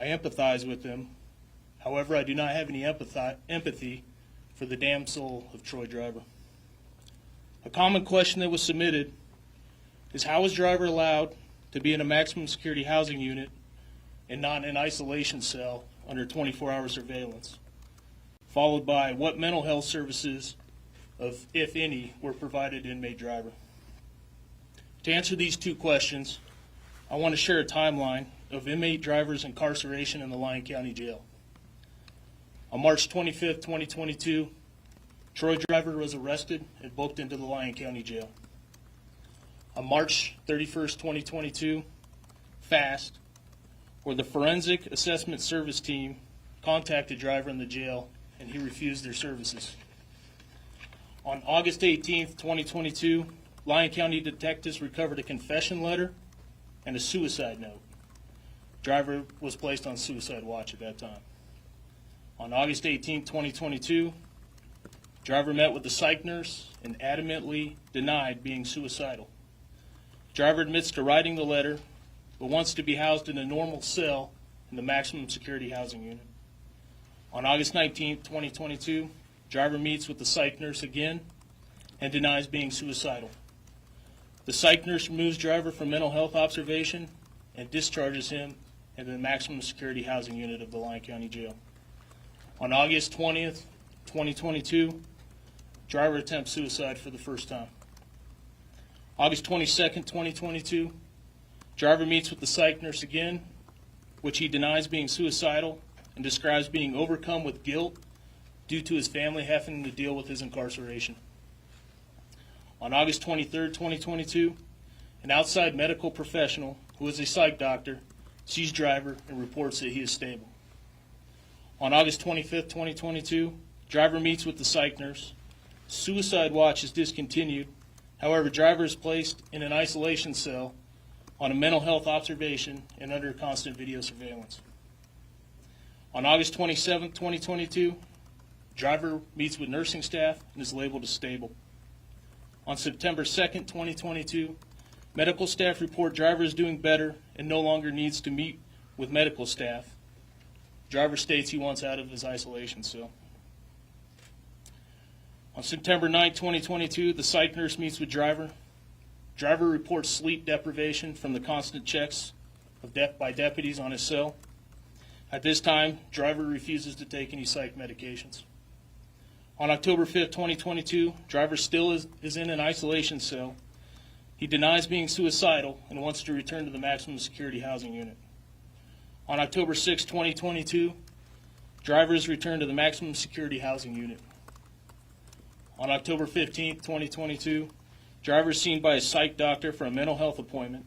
I empathize with them. However, I do not have any empathy for the damned soul of Troy Driver. A common question that was submitted is, how was Driver allowed to be in a maximum security housing unit and not in an isolation cell under 24-hour surveillance? Followed by, what mental health services, if any, were provided to inmate Driver? To answer these two questions, I want to share a timeline of inmate Driver's incarceration in the Lyon County Jail. On March 25, 2022, Troy Driver was arrested and booked into the Lyon County Jail. On March 31, 2022, FAST, or the Forensic Assessment Service Team, contacted Driver in the jail, and he refused their services. On August 18, 2022, Lyon County detectives recovered a confession letter and a suicide note. Driver was placed on suicide watch at that time. On August 18, 2022, Driver met with the psych nurse and adamantly denied being suicidal. Driver admits to writing the letter, but wants to be housed in a normal cell in the maximum security housing unit. On August 19, 2022, Driver meets with the psych nurse again and denies being suicidal. The psych nurse removes Driver from mental health observation and discharges him in the maximum security housing unit of the Lyon County Jail. On August 20th, 2022, Driver attempts suicide for the first time. August 22nd, 2022, Driver meets with the psych nurse again, which he denies being suicidal and describes being overcome with guilt due to his family having to deal with his incarceration. On August 23, 2022, an outside medical professional who is a psych doctor sees Driver and reports that he is stable. On August 25, 2022, Driver meets with the psych nurse. Suicide watch is discontinued. However, Driver is placed in an isolation cell on a mental health observation and under constant video surveillance. On August 27, 2022, Driver meets with nursing staff and is labeled as stable. On September 2, 2022, medical staff report Driver is doing better and no longer needs to meet with medical staff. Driver states he wants out of his isolation cell. On September 9, 2022, the psych nurse meets with Driver. Driver reports sleep deprivation from the constant checks by deputies on his cell. At this time, Driver refuses to take any psych medications. On October 5, 2022, Driver still is in an isolation cell. He denies being suicidal and wants to return to the maximum security housing unit. On October 6, 2022, Driver is returned to the maximum security housing unit. On October 15, 2022, Driver is seen by a psych doctor for a mental health appointment,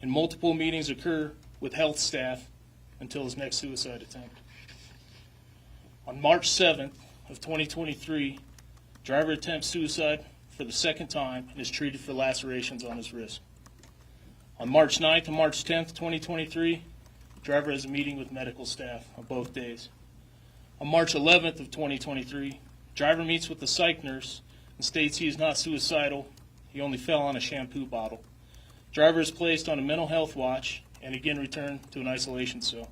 and multiple meetings occur with health staff until his next suicide attempt. On March 7th of 2023, Driver attempts suicide for the second time and is treated for lacerations on his wrist. On March 9th and March 10th, 2023, Driver has a meeting with medical staff on both days. On March 11th of 2023, Driver meets with the psych nurse and states he is not suicidal, he only fell on a shampoo bottle. Driver is placed on a mental health watch and again returned to an isolation cell.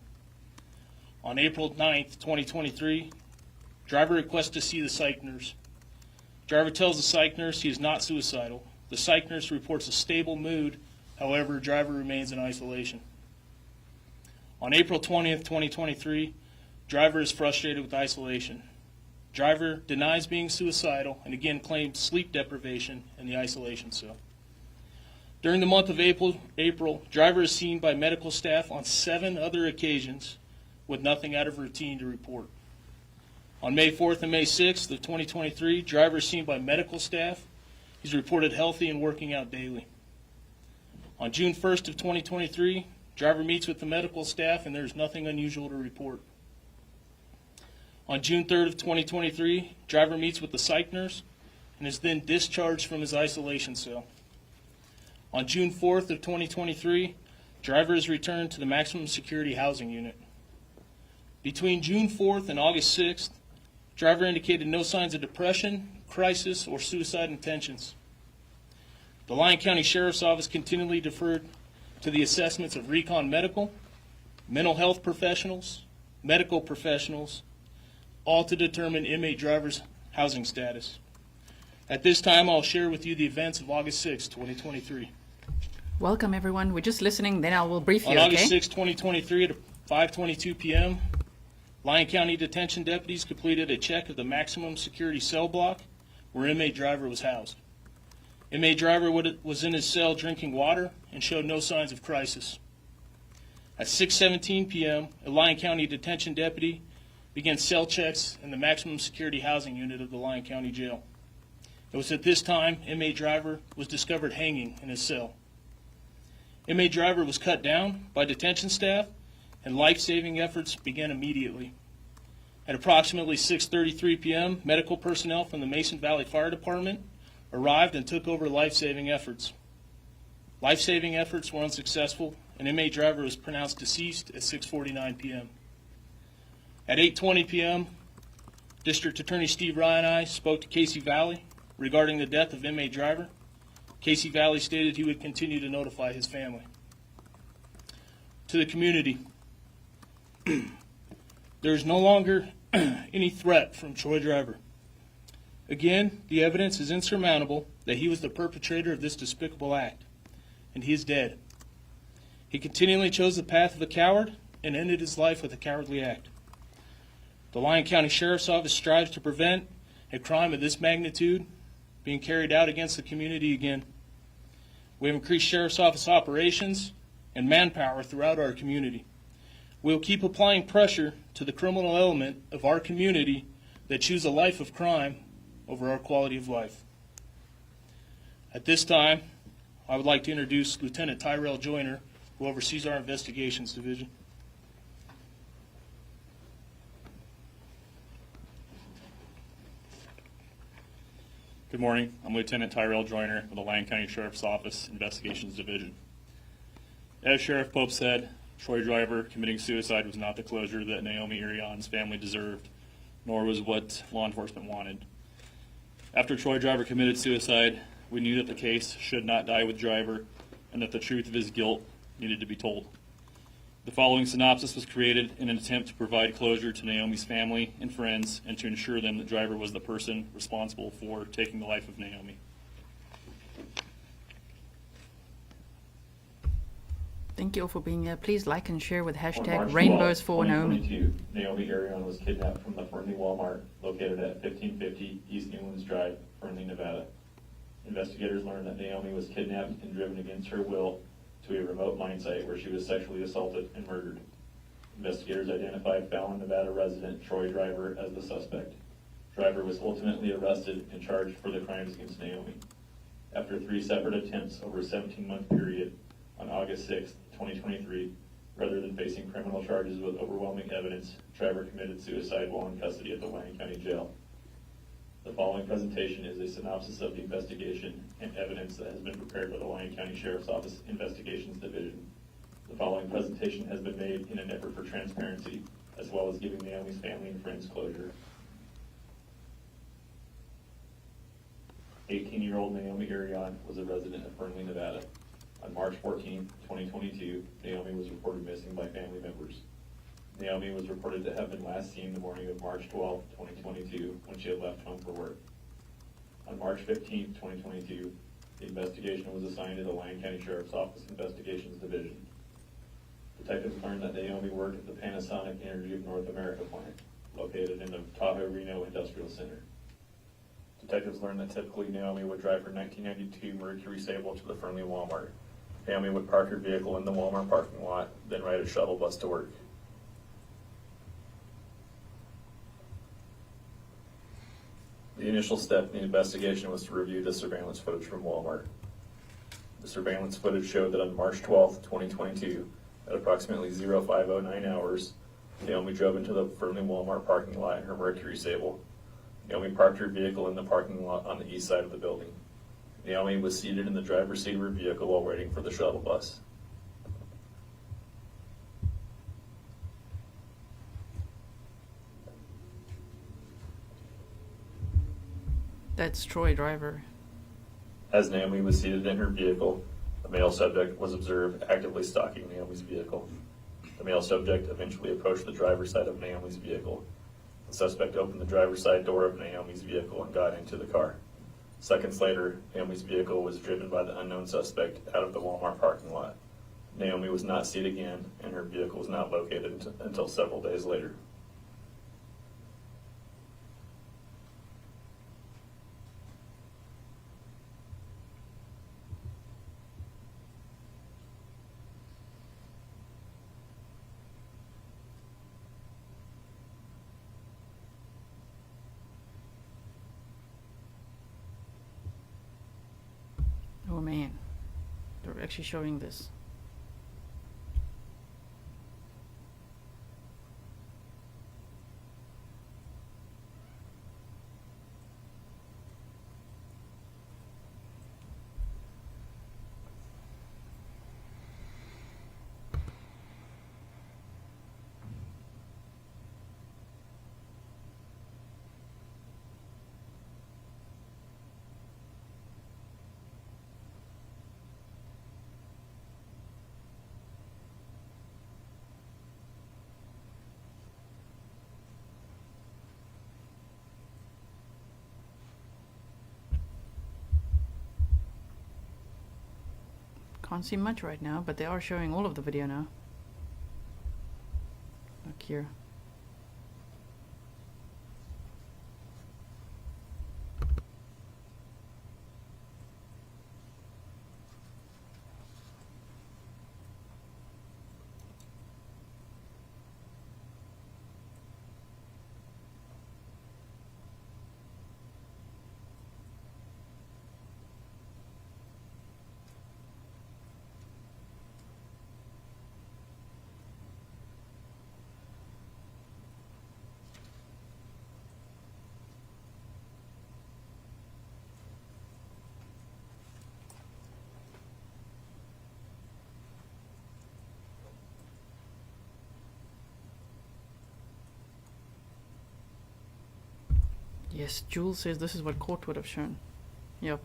On April 9th, 2023, Driver requests to see the psych nurse. Driver tells the psych nurse he is not suicidal. The psych nurse reports a stable mood, however, Driver remains in isolation. On April 20th, 2023, Driver is frustrated with isolation. Driver denies being suicidal and again claims sleep deprivation in the isolation cell. During the month of April, Driver is seen by medical staff on 7 other occasions with nothing out of routine to report. On May 4th and May 6th of 2023, Driver is seen by medical staff. He's reported healthy and working out daily. On June 1st of 2023, Driver meets with the medical staff and there's nothing unusual to report. On June 3rd of 2023, Driver meets with the psych nurse and is then discharged from his isolation cell. On June 4th of 2023, Driver is returned to the maximum security housing unit. Between June 4th and August 6th, Driver indicated no signs of depression, crisis, or suicide intentions. The Lyon County Sheriff's Office continually deferred to the assessments of Recon Medical mental health professionals, medical professionals, all to determine inmate driver's housing status. At this time, I'll share with you the events of August 6, 2023. Welcome, everyone. We're just listening, then I will brief you, On August okay? 6, 2023 at 5:22 p.m., Lyon County detention deputies completed a check of the maximum security cell block where inmate driver was housed. Inmate driver was in his cell drinking water and showed no signs of crisis. At 6:17 p.m., a Lyon County detention deputy began cell checks in the maximum security housing unit of the Lyon County Jail. It was at this time inmate driver was discovered hanging in his cell. Inmate driver was cut down by detention staff, and life-saving efforts began immediately. At approximately 6:33 p.m., medical personnel from the Mason Valley Fire Department arrived and took over life-saving efforts. Life-saving efforts were unsuccessful, and inmate driver was pronounced deceased at 6:49 p.m. At 8:20 p.m., District Attorney Steve Ryan and I spoke to Casey Valley regarding the death of inmate driver. Casey Valley stated he would continue to notify his family. To the community, there is no longer any threat from Troy Driver. Again, the evidence is insurmountable that he was the perpetrator of this despicable act, and he is dead. He continually chose the path of a coward and ended his life with a cowardly act. The Lyon County Sheriff's Office strives to prevent a crime of this magnitude being carried out against the community again. We have increased Sheriff's Office operations and manpower throughout our community. We will keep applying pressure to the criminal element of our community that choose a life of crime over our quality of life. At this time, I would like to introduce Lieutenant Tyrell Joyner, who oversees our investigations division. Good morning. I'm Lieutenant Tyrell Joyner of the Lyon County Sheriff's Office Investigations Division. As Sheriff Pope said, Troy Driver committing suicide was not the closure that Naomi Irion's family deserved, nor was what law enforcement wanted. After Troy Driver committed suicide, we knew that the case should not die with Driver and that the truth of his guilt needed to be told. The following synopsis was created in an attempt to provide closure to Naomi's family and friends and to ensure them that Driver was the person responsible for taking the life of Naomi. Thank you all for being here. Please like and share with On March hashtag 12, Rainbows for Naomi. 2022, Naomi Irion was kidnapped from the Fernley Walmart located at 1550 East Newlands Drive, Fernley, Nevada. Investigators learned that Naomi was kidnapped and driven against her will to a remote mine site where she was sexually assaulted and murdered. Investigators identified Fallon, Nevada resident Troy Driver as the suspect. Driver was ultimately arrested and charged for the crimes against Naomi. After 3 separate attempts over a 17-month period, on August 6, 2023, rather than facing criminal charges with overwhelming evidence, Driver committed suicide while in custody at the Lyon County Jail. The following presentation is a synopsis of the investigation and evidence that has been prepared by the Lyon County Sheriff's Office Investigations Division. The following presentation has been made in an effort for transparency, as well as giving Naomi's family and friends closure. 18-year-old Naomi Irion was a resident of Fernley, Nevada. On March 14, 2022, Naomi was reported missing by family members. Naomi was reported to have been last seen the morning of March 12, 2022, when she had left home for work. On March 15, 2022, the investigation was assigned to the Lyon County Sheriff's Office Investigations Division. Detectives learned that Naomi worked at the Panasonic Energy of North America plant, located in the Tahoe Reno Industrial Center. Detectives learned that typically Naomi would drive her 1992 Mercury Sable to the Fernley Walmart. Naomi would park her vehicle in the Walmart parking lot, then ride a shuttle bus to work. The initial step in the investigation was to review the surveillance footage from Walmart. The surveillance footage showed that on March 12, 2022, at approximately 0509 hours, Naomi drove into the Fernley Walmart parking lot in her Mercury Sable. Naomi parked her vehicle in the parking lot on the east side of the building. Naomi was seated in the driver's seat of her vehicle while waiting for the shuttle bus. That's Troy Driver. As Naomi was seated in her vehicle, a male subject was observed actively stalking Naomi's vehicle. The The male subject eventually approached the driver's side of Naomi's vehicle. The suspect opened the driver's side door of Naomi's vehicle and got into the car. Seconds later, Naomi's vehicle was driven by the unknown suspect out of the Walmart parking lot. Naomi was not seen again, and her vehicle was not located until several days later. Oh man, they're actually showing this. Can't see much right now, but they are showing all of the video now. Look here. Yes, Jules says this is what court would have shown. Yep.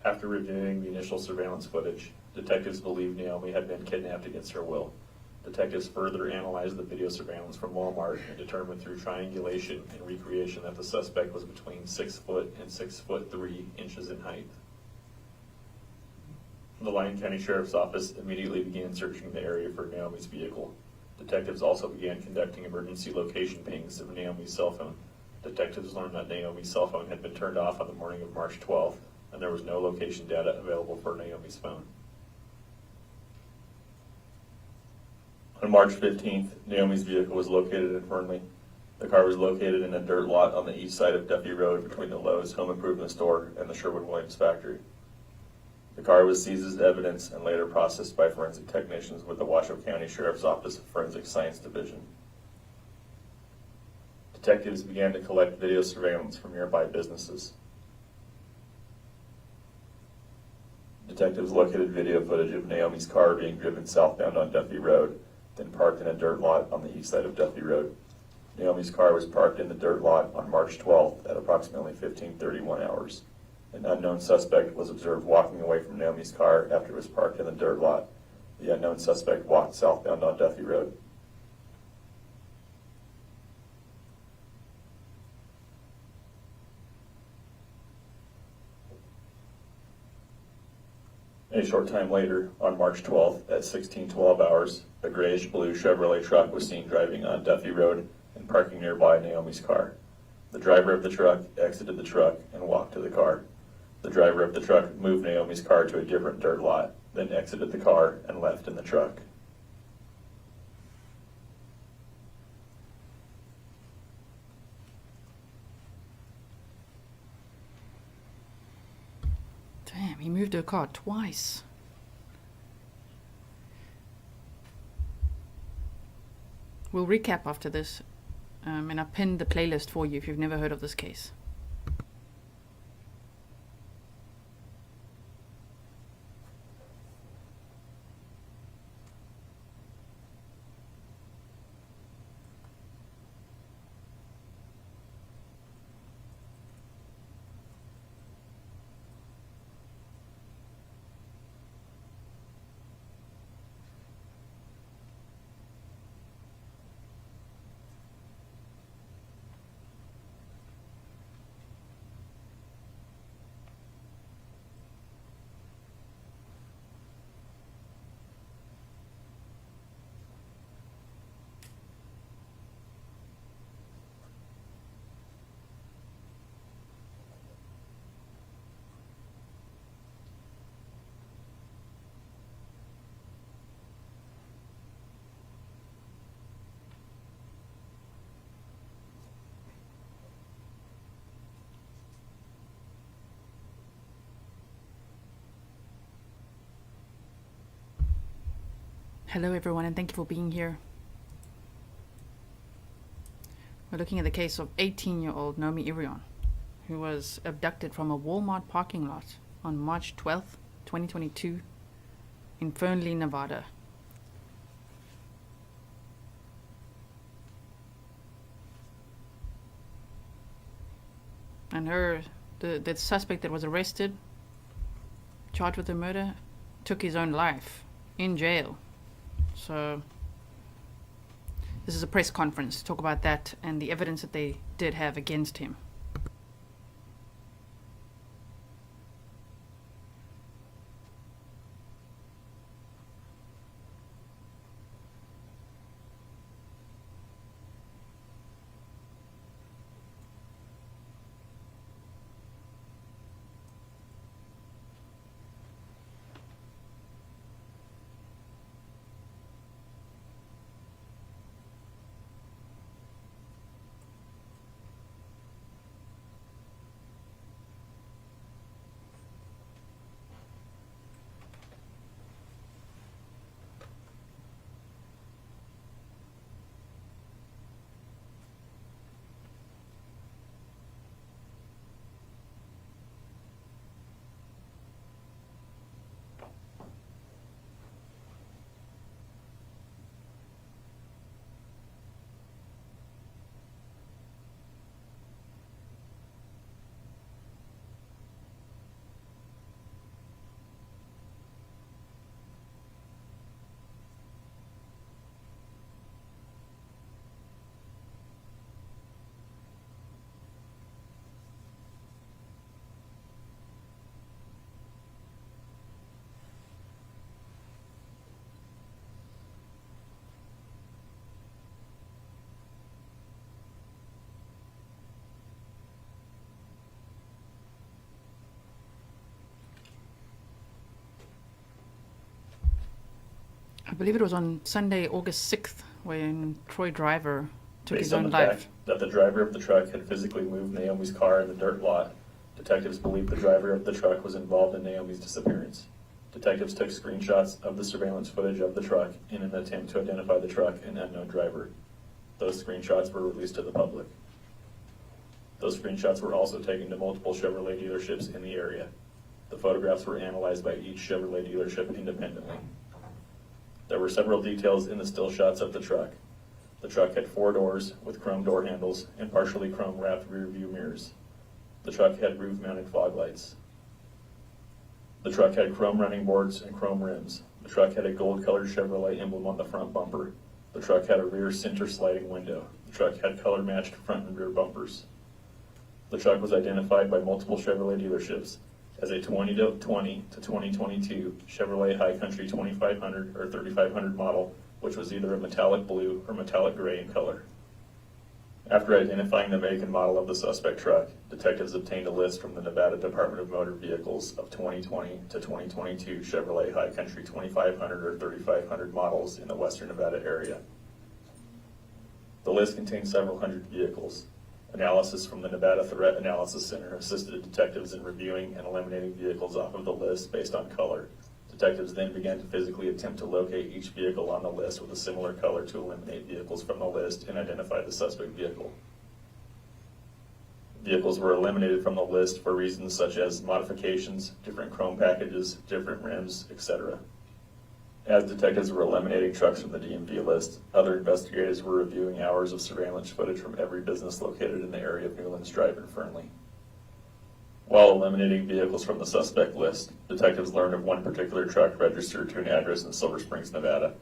After reviewing the initial surveillance footage, detectives believed Naomi had been kidnapped against her will. Detectives further analyzed the video surveillance from Walmart and determined through triangulation and recreation that the suspect was between 6 foot and 6'3" in height. The Lyon County Sheriff's Office immediately began searching the area for Naomi's vehicle. Detectives also began conducting emergency location pings of Naomi's cell phone. Detectives learned that Naomi's cell phone had been turned off on the morning of March 12th, and there was no location data available for Naomi's phone. On March 15th, Naomi's vehicle was located in Fernley. The car was located in a dirt lot on the east side of Duffy Road between the Lowe's Home Improvement Store and the Sherwin-Williams factory. The car was seized as evidence and later processed by forensic technicians with the Washoe County Sheriff's Office Forensic Science Division. Detectives began to collect video surveillance from nearby businesses. Detectives located video footage of Naomi's car being driven southbound on Duffy Road, then parked in a dirt lot on the east side of Duffy Road. Naomi's car was parked in the dirt lot on March 12th at approximately 15:31 hours. An unknown suspect was observed walking away from Naomi's car after it was parked in the dirt lot. The unknown suspect walked southbound on Duffy Road. A short time later, on March 12th at 16:12 hours, a grayish-blue Chevrolet truck was seen driving on Duffy Road and parking nearby Naomi's car. The driver of the truck exited the truck and walked to the car. The driver of the truck moved Naomi's car to a different dirt lot, then exited the car and left in the truck. Damn, he moved her car twice. We'll recap after this, and I pinned the playlist for you if you've never heard of this case. Hello everyone, and thank you for being here. We're looking at the case of 18-year-old Naomi Irion, who was abducted from a Walmart parking lot on March 12th, 2022 in Fernley, Nevada. And the suspect that was arrested, charged with the murder, took his own life in jail. So this is a press conference to talk about that and the evidence that they did have against him. I believe it was on Sunday, August 6th, when Troy Driver took his own life. Based on the fact that the driver of the truck had physically moved Naomi's car in the dirt lot, detectives believed the driver of the truck was involved in Naomi's disappearance. Detectives took screenshots of the surveillance footage of the truck in an attempt to identify the truck and unknown driver. Those screenshots were released to the public. Those screenshots were also taken to multiple Chevrolet dealerships in the area. The photographs were analyzed by each Chevrolet dealership independently. There were several details in the still shots of the truck. The truck had 4 doors with chrome door handles and partially chrome wrapped rear view mirrors. The truck had roof mounted fog lights. The truck had chrome running boards and chrome rims. The truck had a gold colored Chevrolet emblem on the front bumper. The truck had a rear center sliding window. The truck had color matched front and rear bumpers. The truck was identified by multiple Chevrolet dealerships as a 2020 to 2022 Chevrolet High Country 2500 or 3500 model, which was either a metallic blue or metallic gray in color. After identifying the make and model of the suspect truck, detectives obtained a list from the Nevada Department of Motor Vehicles of 2020 to 2022 Chevrolet High Country 2500 or 3500 models in the western Nevada area. The list contained several hundred vehicles. Analysis from the Nevada Threat Analysis Center assisted detectives in reviewing and eliminating vehicles off of the list based on color. Detectives then began to physically attempt to locate each vehicle on the list with a similar color to eliminate vehicles from the list and identify the suspect vehicle. Vehicles were eliminated from the list for reasons such as modifications, different chrome packages, different rims, etc. As detectives were eliminating trucks from the DMV list, other investigators were reviewing hours of surveillance footage from every business located in the area of Newlands Drive in Fernley. While eliminating vehicles from the suspect list, detectives learned of one particular truck registered to an address in Silver Springs, Nevada.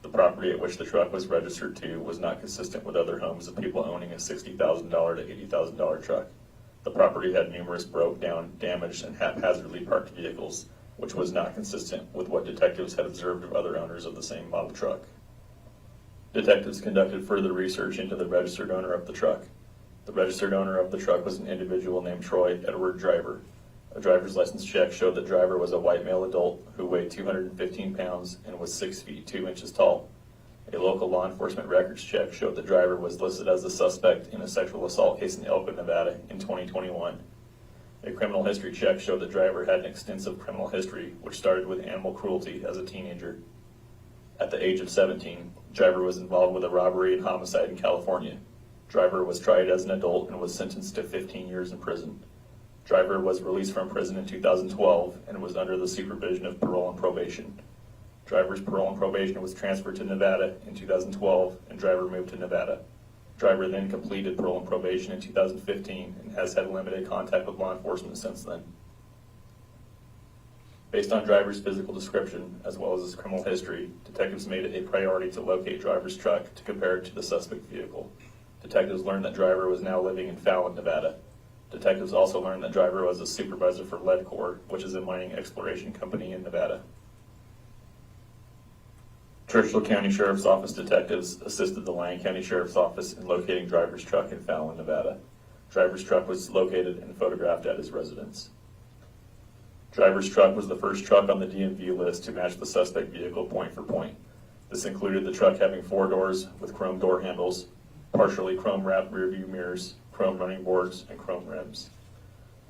The property at which the truck was registered to was not consistent with other homes of people owning a $60,000 to $80,000 truck. The property had numerous broke down, damaged, and haphazardly parked vehicles, which was not consistent with what detectives had observed of other owners of the same model truck. Detectives conducted further research into the registered owner of the truck. The registered owner of the truck was an individual named Troy Edward Driver. A driver's license check showed the driver was a white male adult who weighed 215 pounds and was 6 feet 2 inches tall. A local law enforcement records check showed the driver was listed as the suspect in a sexual assault case in Elko, Nevada in 2021. A criminal history check showed the driver had an extensive criminal history, which started with animal cruelty as a teenager. At the age of 17, driver was involved with a robbery and homicide in California. Driver was tried as an adult and was sentenced to 15 years in prison. Driver was released from prison in 2012 and was under the supervision of parole and probation. Driver's parole and probation was transferred to Nevada in 2012, and driver moved to Nevada. Driver then completed parole and probation in 2015 and has had limited contact with law enforcement since then. Based on driver's physical description, as well as his criminal history, detectives made it a priority to locate driver's truck to compare it to the suspect vehicle. Detectives learned that driver was now living in Fallon, Nevada. Detectives also learned that driver was a supervisor for Leadcore, which is a mining exploration company in Nevada. Churchill County Sheriff's Office detectives assisted the Lyon County Sheriff's Office in locating driver's truck in Fallon, Nevada. Driver's truck was located and photographed at his residence. Driver's truck was the first truck on the DMV list to match the suspect vehicle point for point. This included the truck having 4 doors with chrome door handles, partially chrome-wrapped rear-view mirrors, chrome running boards, and chrome rims.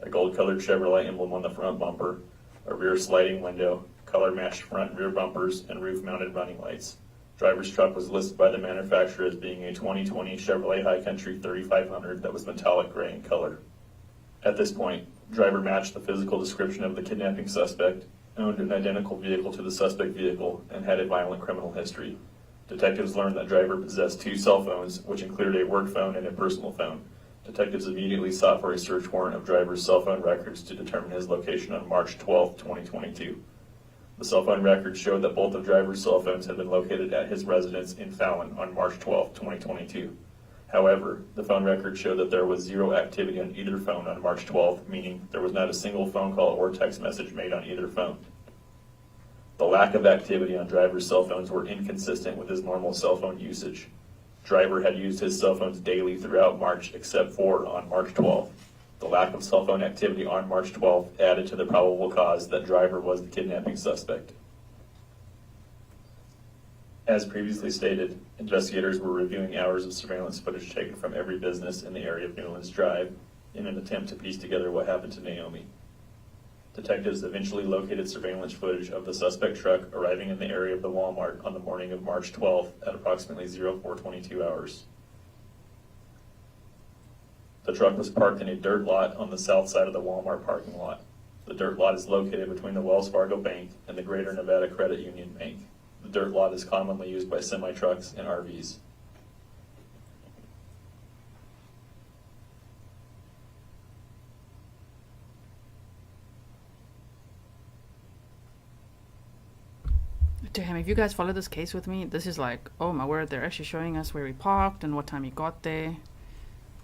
A gold-colored Chevrolet emblem on the front bumper, a rear sliding window, color-matched front and rear bumpers, and roof-mounted running lights. Driver's truck was listed by the manufacturer as being a 2020 Chevrolet High Country 3500 that was metallic gray in color. At this point, driver matched the physical description of the kidnapping suspect, owned an identical vehicle to the suspect vehicle, and had a violent criminal history. Detectives learned that driver possessed 2 cell phones, which included a work phone and a personal phone. Detectives immediately sought for a search warrant of driver's cell phone records to determine his location on March 12, 2022. The cell phone records showed that both of driver's cell phones had been located at his residence in Fallon on March 12, 2022. However, the phone records showed that there was 0 activity on either phone on March 12th, meaning there was not a single phone call or text message made on either phone. The lack of activity on driver's cell phones were inconsistent with his normal cell phone usage. Driver had used his cell phones daily throughout March except for on March 12th. The lack of cell phone activity on March 12th added to the probable cause that driver was the kidnapping suspect. As previously stated, investigators were reviewing hours of surveillance footage taken from every business in the area of Newlands Drive in an attempt to piece together what happened to Naomi. Detectives eventually located surveillance footage of the suspect truck arriving in the area of the Walmart on the morning of March 12th at approximately 0422 hours. The truck was parked in a dirt lot on the south side of the Walmart parking lot. The dirt lot is located between the Wells Fargo Bank and the Greater Nevada Credit Union Bank. The dirt lot is commonly used by semi-trucks and RVs. Damn, if you guys follow this case with me, this is like, oh my word, they're actually showing us where he parked and what time he got there.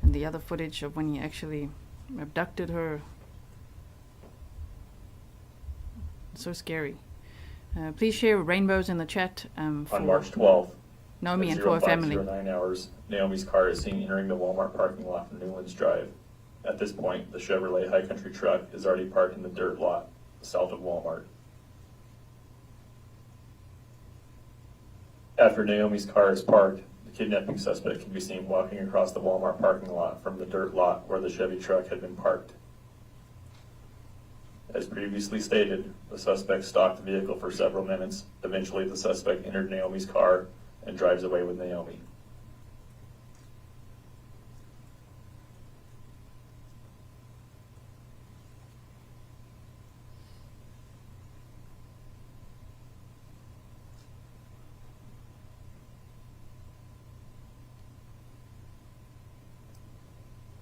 And the other footage of when he actually abducted her. It's so scary. Please share rainbows in the chat for On March 12th, Naomi at and for her family. 0509 hours, Naomi's car is seen entering the Walmart parking lot from Newlands Drive. At this point, the Chevrolet High Country truck is already parked in the dirt lot south of Walmart. After Naomi's car is parked, the kidnapping suspect can be seen walking across the Walmart parking lot from the dirt lot where the Chevy truck had been parked. As previously stated, the suspect stalked the vehicle for several minutes. Eventually, the suspect entered Naomi's car and drives away with Naomi.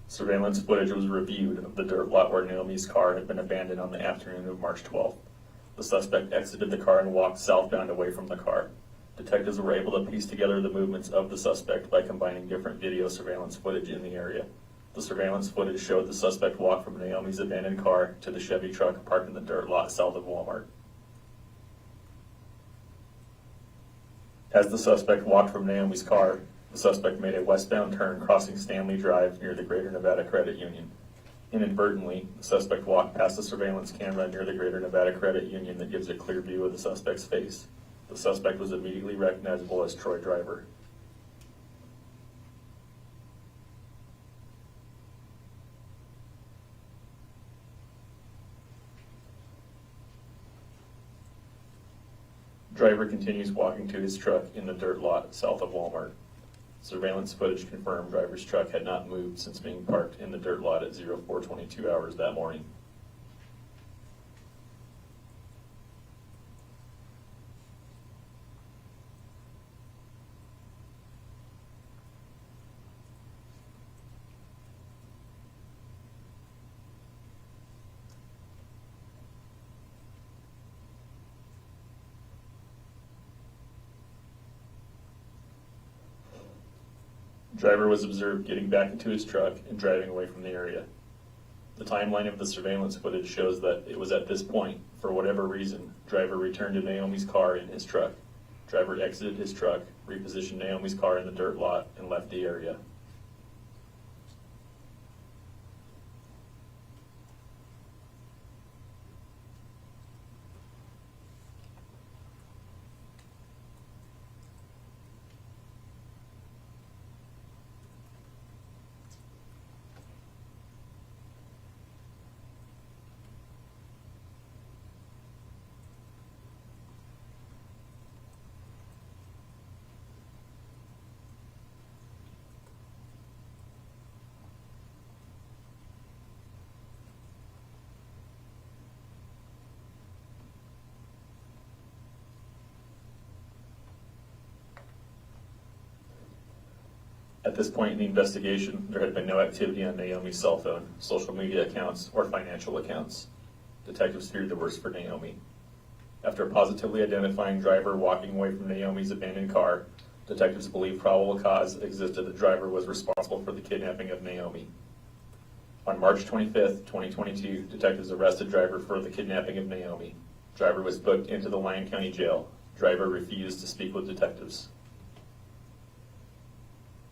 Surveillance footage was reviewed of the dirt lot where Naomi's car had been abandoned on the afternoon of March 12th. The suspect exited the car and walked southbound away from the car. Detectives were able to piece together the movements of the suspect by combining different video surveillance footage in the area. The surveillance footage showed the suspect walk from Naomi's abandoned car to the Chevy truck parked in the dirt lot south of Walmart. As the suspect walked from Naomi's car, the suspect made a westbound turn crossing Stanley Drive near the Greater Nevada Credit Union. Inadvertently, the suspect walked past the surveillance camera near the Greater Nevada Credit Union that gives a clear view of the suspect's face. The suspect was immediately recognizable as Troy Driver. Driver continues walking to his truck in the dirt lot south of Walmart. Surveillance footage confirmed driver's truck had not moved since being parked in the dirt lot at 04:22 hours that morning. Driver was observed getting back into his truck and driving away from the area. The timeline of the surveillance footage shows that it was at this point, for whatever reason, driver returned to Naomi's car in his truck. Driver exited his truck, repositioned Naomi's car in the dirt lot, and left the area. At this point in the investigation, there had been no activity on Naomi's cell phone, social media accounts, or financial accounts. Detectives feared the worst for Naomi. After positively identifying driver walking away from Naomi's abandoned car, detectives believe probable cause existed that driver was responsible for the kidnapping of Naomi. On March 25th, 2022, detectives arrested driver for the kidnapping of Naomi. Driver was booked into the Lyon County Jail. Driver refused to speak with detectives.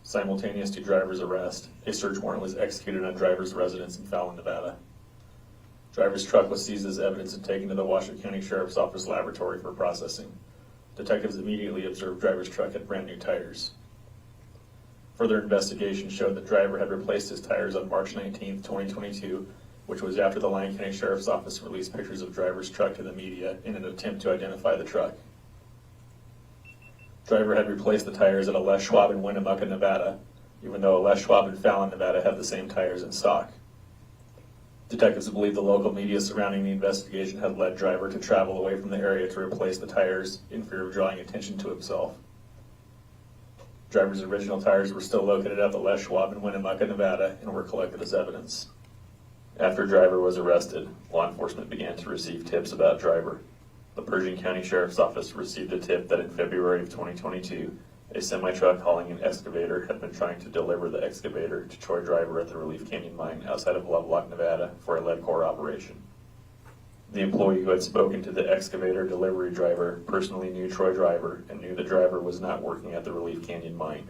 Simultaneous to driver's arrest, a search warrant was executed on driver's residence in Fallon, Nevada. Driver's truck was seized as evidence and taken to the Washoe County Sheriff's Office laboratory for processing. Detectives immediately observed driver's truck had brand new tires. Further investigation showed that driver had replaced his tires on March 19, 2022, which was after the Lyon County Sheriff's Office released pictures of driver's truck to the media in an attempt to identify the truck. Driver had replaced the tires at a Les Schwab in Winnemucca, Nevada, even though a Les Schwab in Fallon, Nevada have the same tires in stock. Detectives believe the local media surrounding the investigation had led driver to travel away from the area to replace the tires in fear of drawing attention to himself. Driver's original tires were still located at the Les Schwab in Winnemucca, Nevada, and were collected as evidence. After driver was arrested, law enforcement began to receive tips about driver. The Pershing County Sheriff's Office received a tip that in February of 2022, a semi-truck hauling an excavator had been trying to deliver the excavator to Troy Driver at the Relief Canyon Mine outside of Lovelock, Nevada for a lead core operation. The employee who had spoken to the excavator delivery driver personally knew Troy Driver and knew the driver was not working at the Relief Canyon Mine.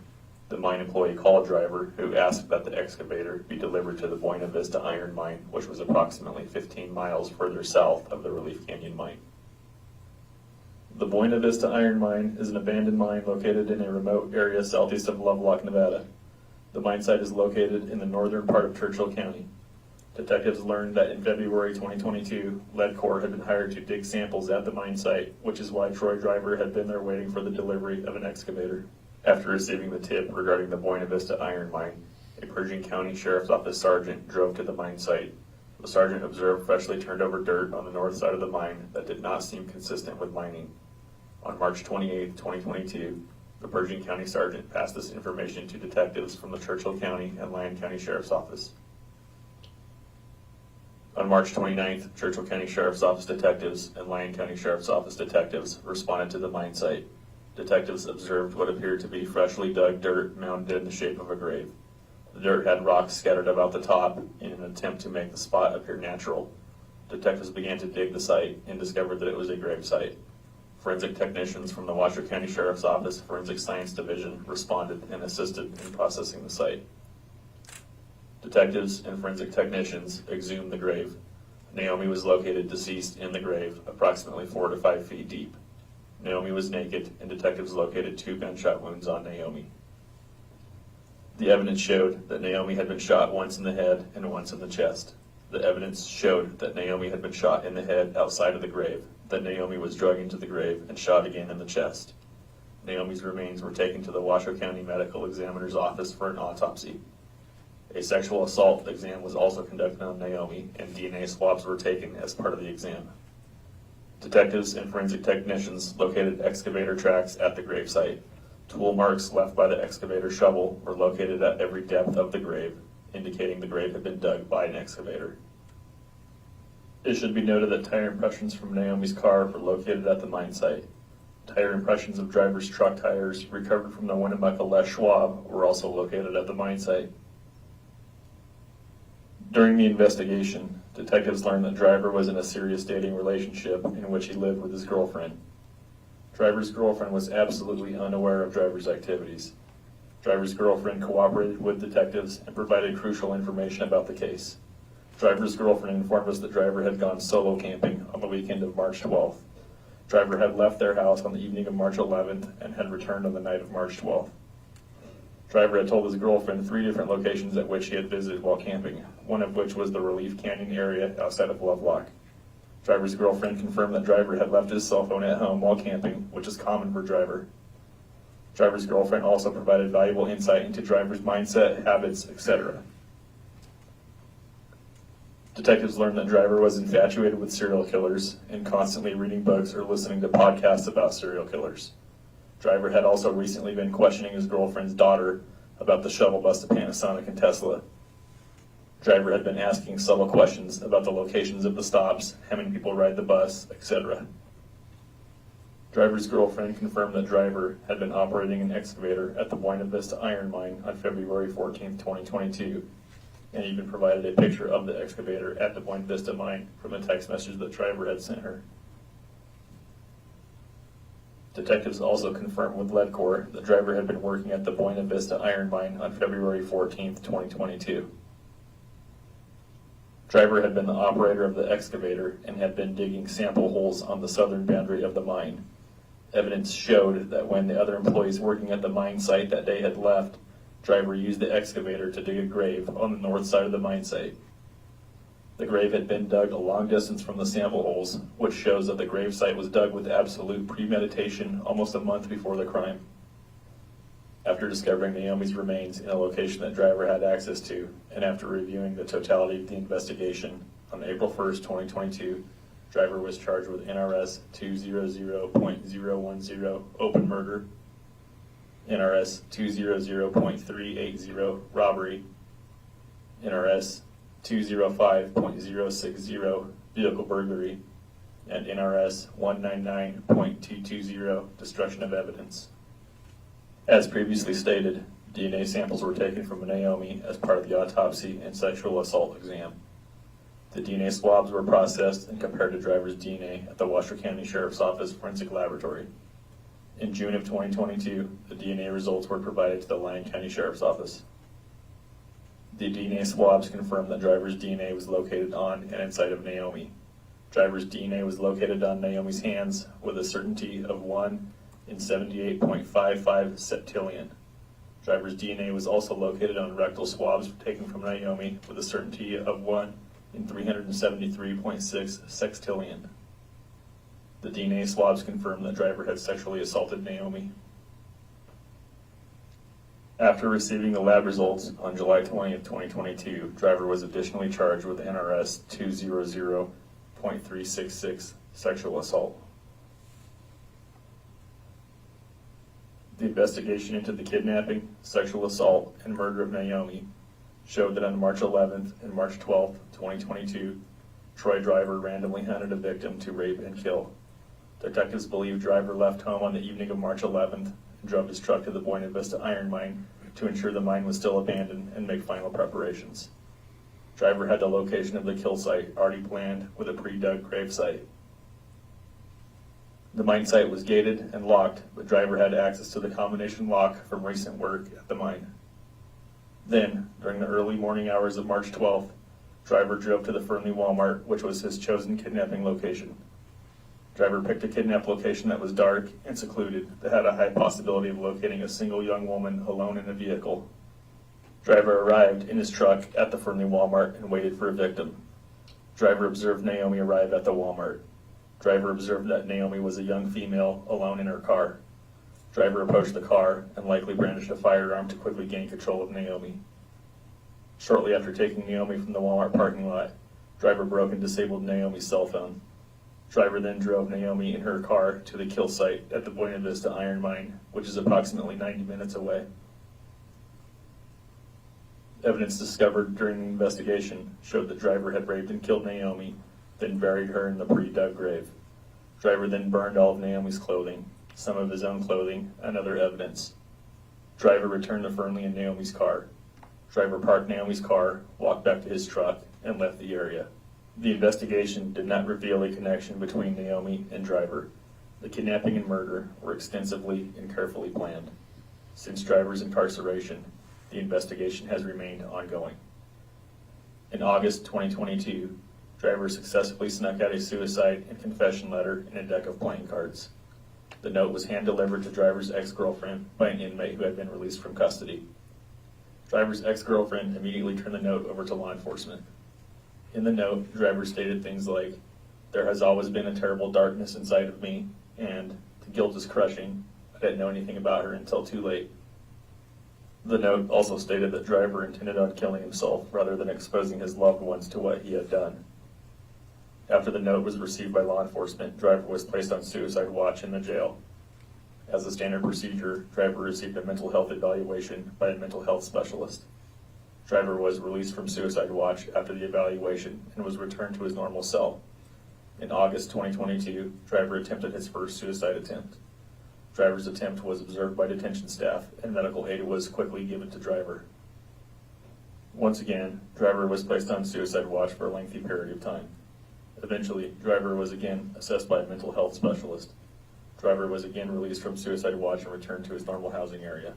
The mine employee called driver, who asked that the excavator be delivered to the Buena Vista Iron Mine, which was approximately 15 miles further south of the Relief Canyon Mine. The Buena Vista Iron Mine is an abandoned mine located in a remote area southeast of Lovelock, Nevada. The mine site is located in the northern part of Churchill County. Detectives learned that in February 2022, lead core had been hired to dig samples at the mine site, which is why Troy Driver had been there waiting for the delivery of an excavator. After receiving the tip regarding the Buena Vista Iron Mine, a Pershing County Sheriff's Office sergeant drove to the mine site. The sergeant observed freshly turned over dirt on the north side of the mine that did not seem consistent with mining. On March 28, 2022, the Pershing County sergeant passed this information to detectives from the Churchill County and Lyon County Sheriff's Office. On March 29th, Churchill County Sheriff's Office detectives and Lyon County Sheriff's Office detectives responded to the mine site. Detectives observed what appeared to be freshly dug dirt mounded in the shape of a grave. The dirt had rocks scattered about the top in an attempt to make the spot appear natural. Detectives began to dig the site and discovered that it was a grave site. Forensic technicians from the Washoe County Sheriff's Office Forensic Science Division responded and assisted in processing the site. Detectives and forensic technicians exhumed the grave. Naomi was located deceased in the grave, approximately 4 to 5 feet deep. Naomi was naked, and detectives located 2 gunshot wounds on Naomi. The evidence showed that Naomi had been shot once in the head and once in the chest. the evidence showed that Naomi had been shot in the head outside of the grave, that Naomi was dragged into the grave and shot again in the chest. Naomi's remains were taken to the Washoe County Medical Examiner's office for an autopsy. A sexual assault exam was also conducted on Naomi, and DNA swabs were taken as part of the exam. Detectives and forensic technicians located excavator tracks at the gravesite. Tool marks left by the excavator shovel were located at every depth of the grave, indicating the grave had been dug by an excavator. It should be noted that tire impressions from Naomi's car were located at the mine site. Tire impressions of driver's truck tires recovered from the Winnemucca Les Schwab were also located at the mine site. During the investigation, detectives learned that driver was in a serious dating relationship in which he lived with his girlfriend. Driver's girlfriend was absolutely unaware of driver's activities. Driver's girlfriend cooperated with detectives and provided crucial information about the case. Driver's girlfriend informed us that driver had gone solo camping on the weekend of March 12th. Driver had left their house on the evening of March 11th and had returned on the night of March 12th. Driver had told his girlfriend 3 different locations at which he had visited while camping, one of which was the Relief Canyon area outside of Lovelock. Driver's girlfriend confirmed that driver had left his cell phone at home while camping, which is common for driver. Driver's girlfriend also provided valuable insight into driver's mindset, habits, etc. Detectives learned that driver was infatuated with serial killers and constantly reading books or listening to podcasts about serial killers. Driver had also recently been questioning his girlfriend's daughter about the shuttle bus to Panasonic and Tesla. Driver had been asking subtle questions about the locations of the stops, how many people ride the bus, etc. Driver's girlfriend confirmed that driver had been operating an excavator at the Buena Vista Iron Mine on February 14, 2022, and even provided a picture of the excavator at the Buena Vista Mine from a text message that driver had sent her. Detectives also confirmed with LEDCOR that driver had been working at the Buena Vista Iron Mine on February 14, 2022. Driver had been the operator of the excavator and had been digging sample holes on the southern boundary of the mine. Evidence showed that when the other employees working at the mine site that day had left, driver used the excavator to dig a grave on the north side of the mine site. The grave had been dug a long distance from the sample holes, which shows that the grave site was dug with absolute premeditation almost a month before the crime. After discovering Naomi's remains in a location that driver had access to, and after reviewing the totality of the investigation, on April 1st, 2022, driver was charged with NRS 200.010 open murder, NRS 200.380 robbery, NRS 205.060 vehicle burglary, and NRS 199.220 destruction of evidence. As previously stated, DNA samples were taken from Naomi as part of the autopsy and sexual assault exam. The DNA swabs were processed and compared to driver's DNA at the Washoe County Sheriff's Office Forensic Laboratory. In June of 2022, the DNA results were provided to the Lyon County Sheriff's Office. The DNA swabs confirmed that driver's DNA was located on and inside of Naomi. Driver's DNA was located on Naomi's hands with a certainty of 1 in 78.55 septillion. Driver's DNA was also located on rectal swabs taken from Naomi with a certainty of 1 in 373.6 sextillion. The DNA swabs confirmed that driver had sexually assaulted Naomi. After receiving the lab results on July 20th, 2022, driver was additionally charged with NRS 200.366 sexual assault. The investigation into the kidnapping, sexual assault, and murder of Naomi showed that on March 11th and March 12th, 2022, Troy driver randomly hunted a victim to rape and kill. Detectives believe driver left home on the evening of March 11th and drove his truck to the Buena Vista Iron Mine to ensure the mine was still abandoned and make final preparations. Driver had the location of the kill site already planned with a pre-dug grave site. The mine site was gated and locked, but driver had access to the combination lock from recent work at the mine. Then, during the early morning hours of March 12th, driver drove to the Fernley Walmart, which was his chosen kidnapping location. Driver picked a kidnap location that was dark and secluded that had a high possibility of locating a single young woman alone in a vehicle. Driver arrived in his truck at the Fernley Walmart and waited for a victim. Driver observed Naomi arrive at the Walmart. Driver observed that Naomi was a young female alone in her car. Driver approached the car and likely brandished a firearm to quickly gain control of Naomi. Shortly after taking Naomi from the Walmart parking lot, driver broke and disabled Naomi's cell phone. Driver then drove Naomi in her car to the kill site at the Buena Vista Iron Mine, which is approximately 90 minutes away. Evidence discovered during the investigation showed that driver had raped and killed Naomi, then buried her in the pre-dug grave. Driver then burned all of Naomi's clothing, some of his own clothing, and other evidence. Driver returned to Fernley and Naomi's car. Driver parked Naomi's car, walked back to his truck, and left the area. The investigation did not reveal a connection between Naomi and driver. The kidnapping and murder were extensively and carefully planned. Since driver's incarceration, the investigation has remained ongoing. In August 2022, driver successfully snuck out a suicide and confession letter in a deck of playing cards. The note was hand-delivered to driver's ex-girlfriend by an inmate who had been released from custody. Driver's ex-girlfriend immediately turned the note over to law enforcement. In the note, driver stated things like, "There has always been a terrible darkness inside of me," and "The guilt is crushing. I didn't know anything about her until too late." The note also stated that driver intended on killing himself rather than exposing his loved ones to what he had done. After the note was received by law enforcement, driver was placed on suicide watch in the jail. As a standard procedure, driver received a mental health evaluation by a mental health specialist. Driver was released from suicide watch after the evaluation and was returned to his normal cell. In August 2022, driver attempted his first suicide attempt. Driver's attempt was observed by detention staff, and medical aid was quickly given to driver. Once again, driver was placed on suicide watch for a lengthy period of time. Eventually, driver was again assessed by a mental health specialist. Driver was again released from suicide watch and returned to his normal housing area.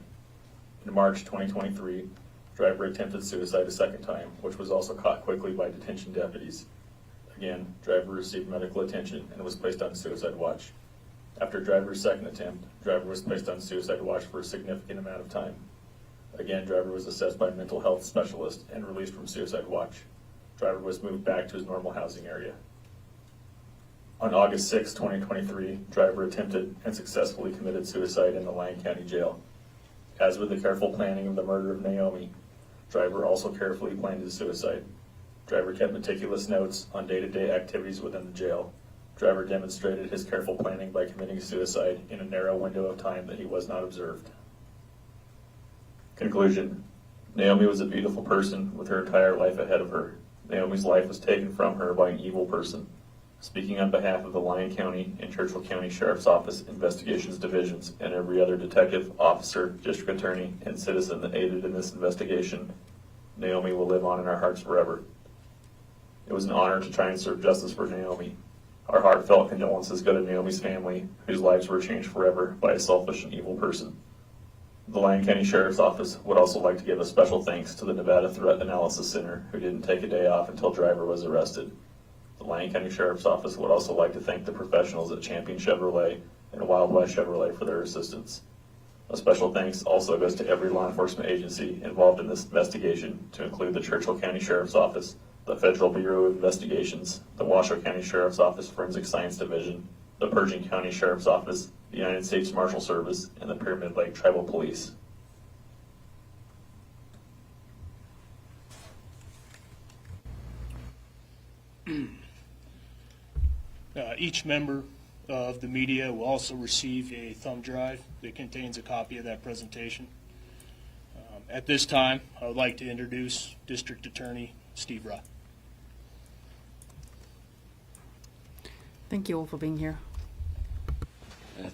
In March 2023, driver attempted suicide a second time, which was also caught quickly by detention deputies. Again, driver received medical attention and was placed on suicide watch. After driver's second attempt, driver was placed on suicide watch for a significant amount of time. Again, driver was assessed by a mental health specialist and released from suicide watch. Driver was moved back to his normal housing area. On August 6, 2023, driver attempted and successfully committed suicide in the Lyon County Jail. As with the careful planning of the murder of Naomi, driver also carefully planned his suicide. Driver kept meticulous notes on day-to-day activities within the jail. Driver demonstrated his careful planning by committing suicide in a narrow window of time that he was not observed. Conclusion. Naomi was a beautiful person with her entire life ahead of her. Naomi's life was taken from her by an evil person. Speaking on behalf of the Lyon County and Churchill County Sheriff's Office Investigations Divisions and every other detective, officer, district attorney, and citizen that aided in this investigation, Naomi will live on in our hearts forever. It was an honor to try and serve justice for Naomi. Our heartfelt condolences go to Naomi's family, whose lives were changed forever by a selfish and evil person. The Lyon County Sheriff's Office would also like to give a special thanks to the Nevada Threat Analysis Center, who didn't take a day off until driver was arrested. The Lyon County Sheriff's Office would also like to thank the professionals at Champion Chevrolet and Wild West Chevrolet for their assistance. A special thanks also goes to every law enforcement agency involved in this investigation, to include the Churchill County Sheriff's Office, the Federal Bureau of Investigations, the Washoe County Sheriff's Office Forensic Science Division, the Pershing County Sheriff's Office, the United States Marshal Service, and the Pyramid Lake Tribal Police. Each member of the media will also receive a thumb drive that contains a copy of that presentation. At this time, I would like to introduce District Attorney Steve Rye. Thank you all for being here.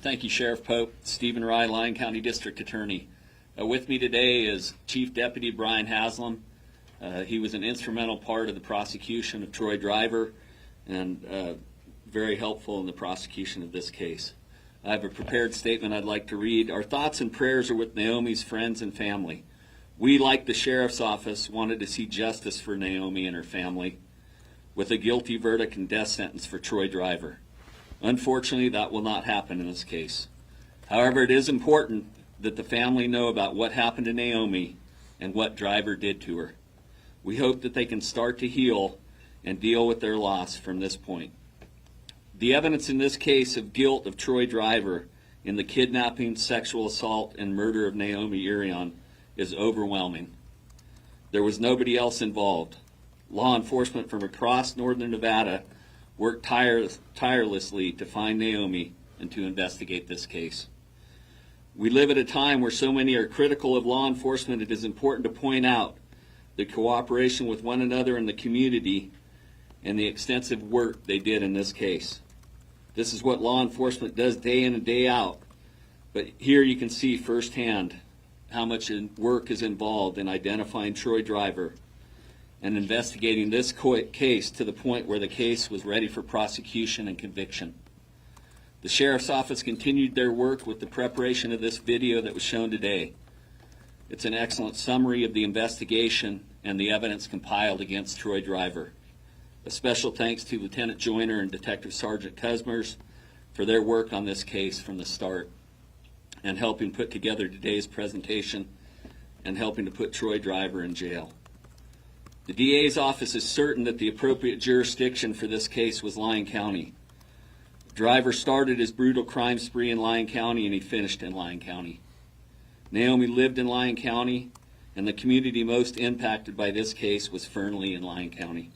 Thank you, Sheriff Pope. Stephen Rye, Lyon County District Attorney. With me today is Chief Deputy Brian Haslam. He was an instrumental part of the prosecution of Troy Driver and very helpful in the prosecution of this case. I have a prepared statement I'd like to read. Our thoughts and prayers are with Naomi's friends and family. We, like the Sheriff's Office, wanted to see justice for Naomi and her family with a guilty verdict and death sentence for Troy Driver. Unfortunately, that will not happen in this case. However, it is important that the family know about what happened to Naomi and what Driver did to her. We hope that they can start to heal and deal with their loss from this point. The evidence in this case of guilt of Troy Driver in the kidnapping, sexual assault, and murder of Naomi Irion is overwhelming. There was nobody else involved. Law enforcement from across northern Nevada worked tirelessly to find Naomi and to investigate this case. We live at a time where so many are critical of law enforcement. It is important to point out the cooperation with one another in the community and the extensive work they did in this case. This is what law enforcement does day in and day out. But here you can see firsthand how much work is involved in identifying Troy Driver and investigating this case to the point where the case was ready for prosecution and conviction. The Sheriff's Office continued their work with the preparation of this video that was shown today. It's an excellent summary of the investigation and the evidence compiled against Troy Driver. A special thanks to Lieutenant Joyner and Detective Sergeant Cusmers for their work on this case from the start and helping put together today's presentation and helping to put Troy Driver in jail. The DA's office is certain that the appropriate jurisdiction for this case was Lyon County. Driver started his brutal crime spree in Lyon County and he finished in Lyon County. Naomi lived in Lyon County, and the community most impacted by this case was Fernley in Lyon County.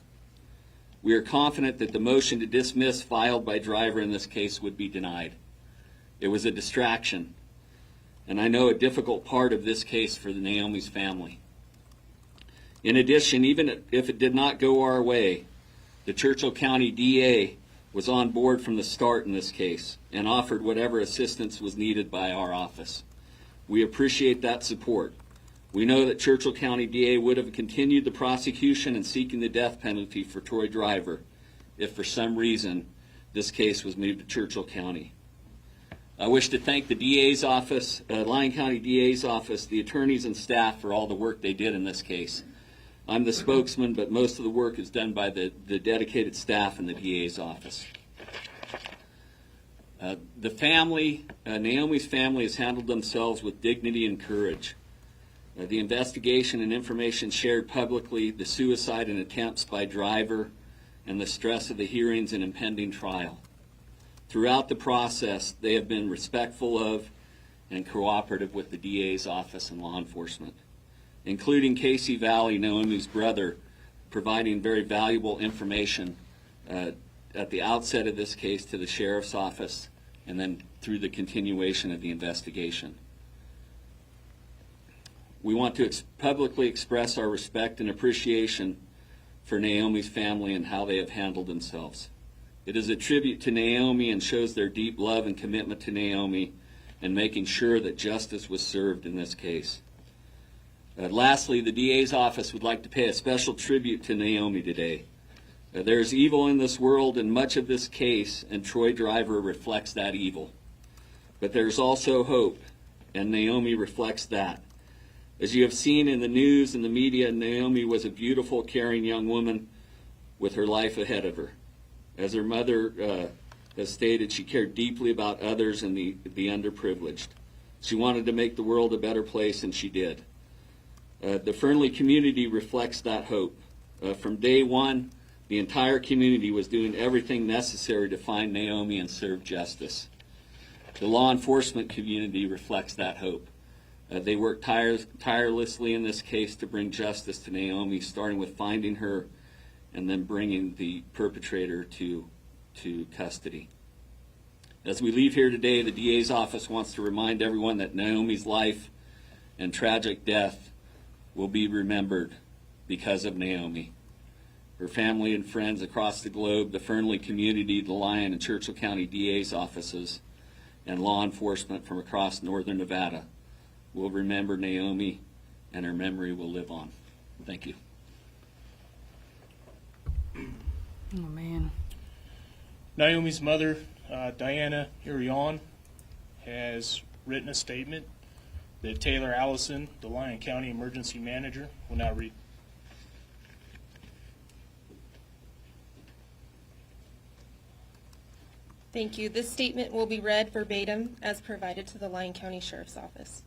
We are confident that the motion to dismiss filed by Driver in this case would be denied. It was a distraction, and I know a difficult part of this case for the Naomi's family. In addition, even if it did not go our way, the Churchill County DA was on board from the start in this case and offered whatever assistance was needed by our office. We appreciate that support. We know that Churchill County DA would have continued the prosecution and seeking the death penalty for Troy Driver if for some reason this case was moved to Churchill County. I wish to thank the DA's office, Lyon County DA's office, the attorneys and staff for all the work they did in this case. I'm the spokesman, but most of the work is done by the dedicated staff in the DA's office. The family, Naomi's family, has handled themselves with dignity and courage. The investigation and information shared publicly, the suicide and attempts by Driver, and the stress of the hearings and impending trial. Throughout the process, they have been respectful of and cooperative with the DA's office and law enforcement, including Casey Valley, Naomi's brother, providing very valuable information at the outset of this case to the Sheriff's Office and then through the continuation of the investigation. We want to publicly express our respect and appreciation for Naomi's family and how they have handled themselves. It is a tribute to Naomi and shows their deep love and commitment to Naomi and making sure that justice was served in this case. Lastly, the DA's office would like to pay a special tribute to Naomi today. There's evil in this world, and much of this case and Troy Driver reflects that evil. But there's also hope, and Naomi reflects that. As you have seen in the news and the media, Naomi was a beautiful, caring young woman with her life ahead of her. As her mother has stated, she cared deeply about others and the underprivileged. She wanted to make the world a better place, and she did. The Fernley community reflects that hope. From day one, the entire community was doing everything necessary to find Naomi and serve justice. The law enforcement community reflects that hope. They worked tirelessly in this case to bring justice to Naomi, starting with finding her and then bringing the perpetrator to custody. As we leave here today, the DA's office wants to remind everyone that Naomi's life and tragic death will be remembered because of Naomi. Her family and friends across the globe, the Fernley community, the Lyon and Churchill County DA's offices, and law enforcement from across northern Nevada will remember Naomi, and her memory will live on. Thank you. Oh, man. Naomi's mother, Diana Irion, has written a statement that Taylor Allison, the Lyon County Emergency Manager, will now read. Thank you. This statement will be read verbatim as provided to the Lyon County Sheriff's Office.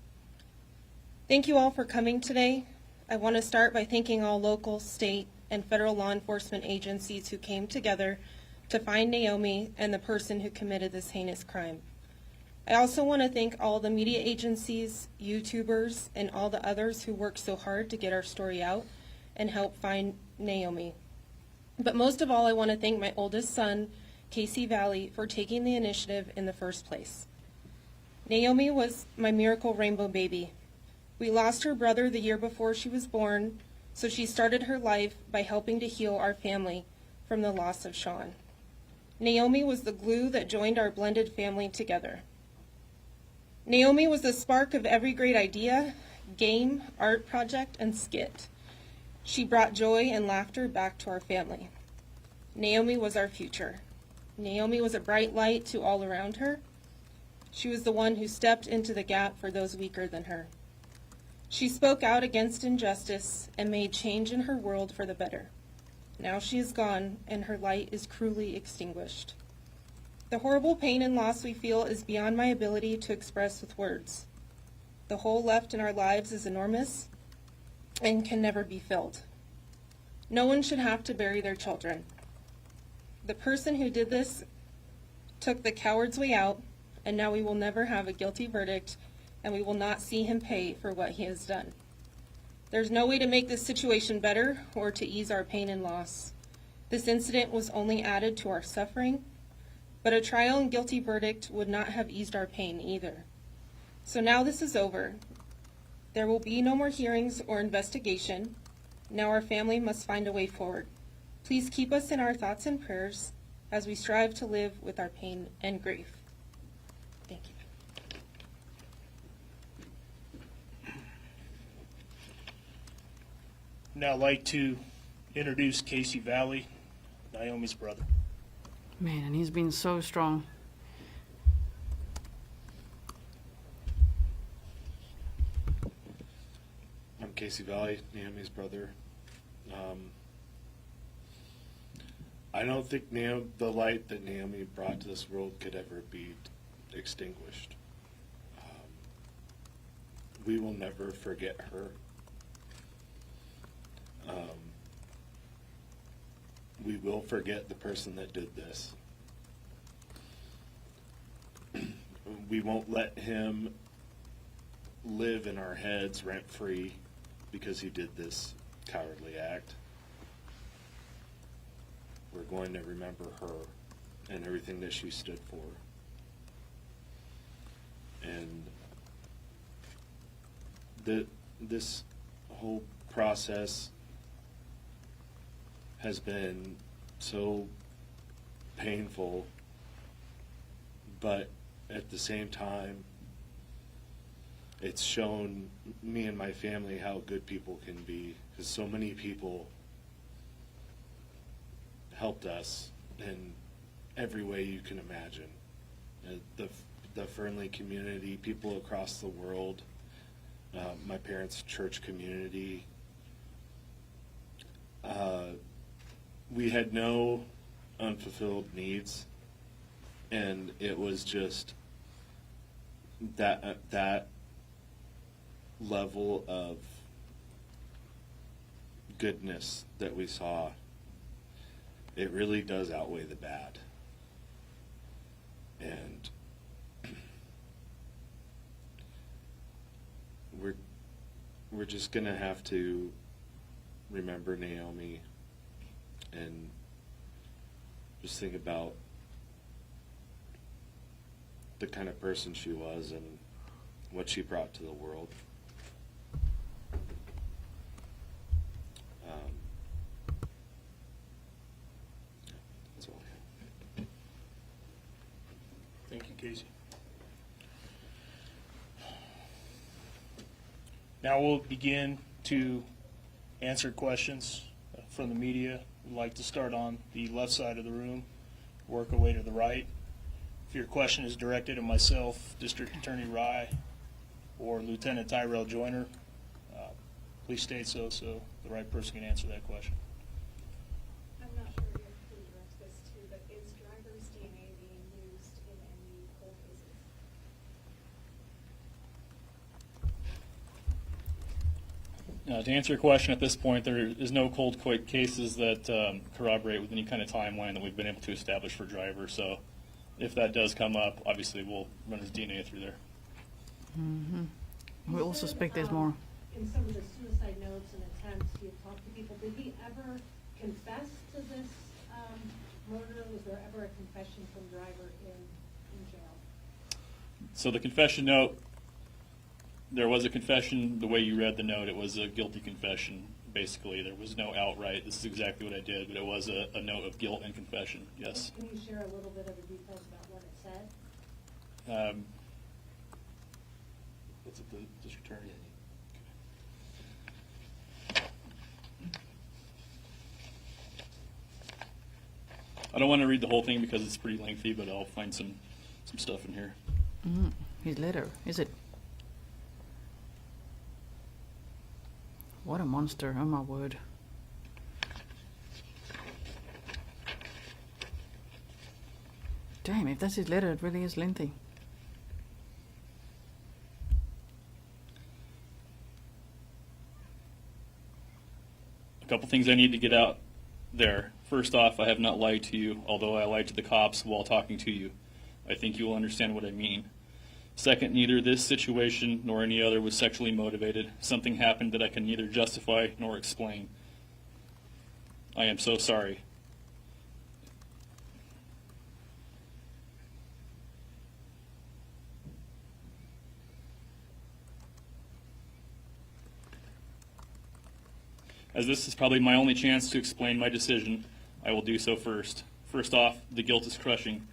Thank you all for coming today. I want to start by thanking all local, state, and federal law enforcement agencies who came together to find Naomi and the person who committed this heinous crime. I also want to thank all the media agencies, YouTubers, and all the others who worked so hard to get our story out and help find Naomi. But most of all, I want to thank my oldest son, Casey Valley, for taking the initiative in the first place. Naomi was my miracle rainbow baby. We lost her brother the year before she was born, so she started her life by helping to heal our family from the loss of Sean. Naomi was the glue that joined our blended family together. Naomi was the spark of every great idea, game, art project, and skit. She brought joy and laughter back to our family. Naomi was our future. Naomi was a bright light to all around her. She was the one who stepped into the gap for those weaker than her. She spoke out against injustice and made change in her world for the better. Now she is gone, and her light is cruelly extinguished. The horrible pain and loss we feel is beyond my ability to express with words. The hole left in our lives is enormous and can never be filled. No one should have to bury their children. The person who did this took the coward's way out, and now we will never have a guilty verdict, and we will not see him pay for what he has done. There's no way to make this situation better or to ease our pain and loss. This incident was only added to our suffering, but a trial and guilty verdict would not have eased our pain either. So now this is over. There will be no more hearings or investigation. Now our family must find a way forward. Please keep us in our thoughts and prayers as we strive to live with our pain and grief. Thank you. Now I'd like to introduce Casey Valley, Naomi's brother. Man, and he's been so strong. I'm Casey Valley, Naomi's brother. I don't think the light that Naomi brought to this world could ever be extinguished. We will never forget her. We will forget the person that did this. We won't let him live in our heads rent-free because he did this cowardly act. We're going to remember her and everything that she stood for. And this whole process has been so painful, but at the same time, it's shown me and my family how good people can be, because so many people helped us in every way you can imagine. The Fernley community, people across the world, my parents' church community. We had no unfulfilled needs, and it was just that level of goodness that we saw. It really does outweigh the bad. And we're just gonna have to remember Naomi and just think about the kind of person she was and what she brought to the world. That's all I have. Thank you, Casey. Now we'll begin to answer questions from the media. We'd like to start on the left side of the room, work our way to the right. If your question is directed at myself, District Attorney Rye, or Lieutenant Tyrell Joyner, please state so the right person can answer that question. I'm not sure who directs this to, but is driver's DNA being used in any cold cases? To answer your question, at this point, there is no cold cases that corroborate with any kind of timeline that we've been able to establish for driver. So if that does come up, obviously we'll run his DNA through there. We all suspect there's more. In some of the suicide notes and attempts, you talked to people. Did he ever confess to this murder? Was there ever a confession from driver in jail? So the confession note, there was a confession. The way you read the note, it was a guilty confession. Basically, there was no outright, this is exactly what I did, but it was a note of guilt and confession, yes. Can you share a little bit of the details about what it said? What's it, the district attorney? I don't want to read the whole thing because it's pretty lengthy, but I'll find some stuff in here. His letter, is it? What a monster, oh my word. Damn, if that's his letter, it really is lengthy. A couple things I need to get out there. First off, I have not lied to you, although I lied to the cops while talking to you. I think you will understand what I mean. Second, neither this situation nor any other was sexually motivated. Something happened that I can neither justify nor explain. I am so sorry. As this is probably my only chance to explain my decision, I will do so first. First off, the guilt is crushing.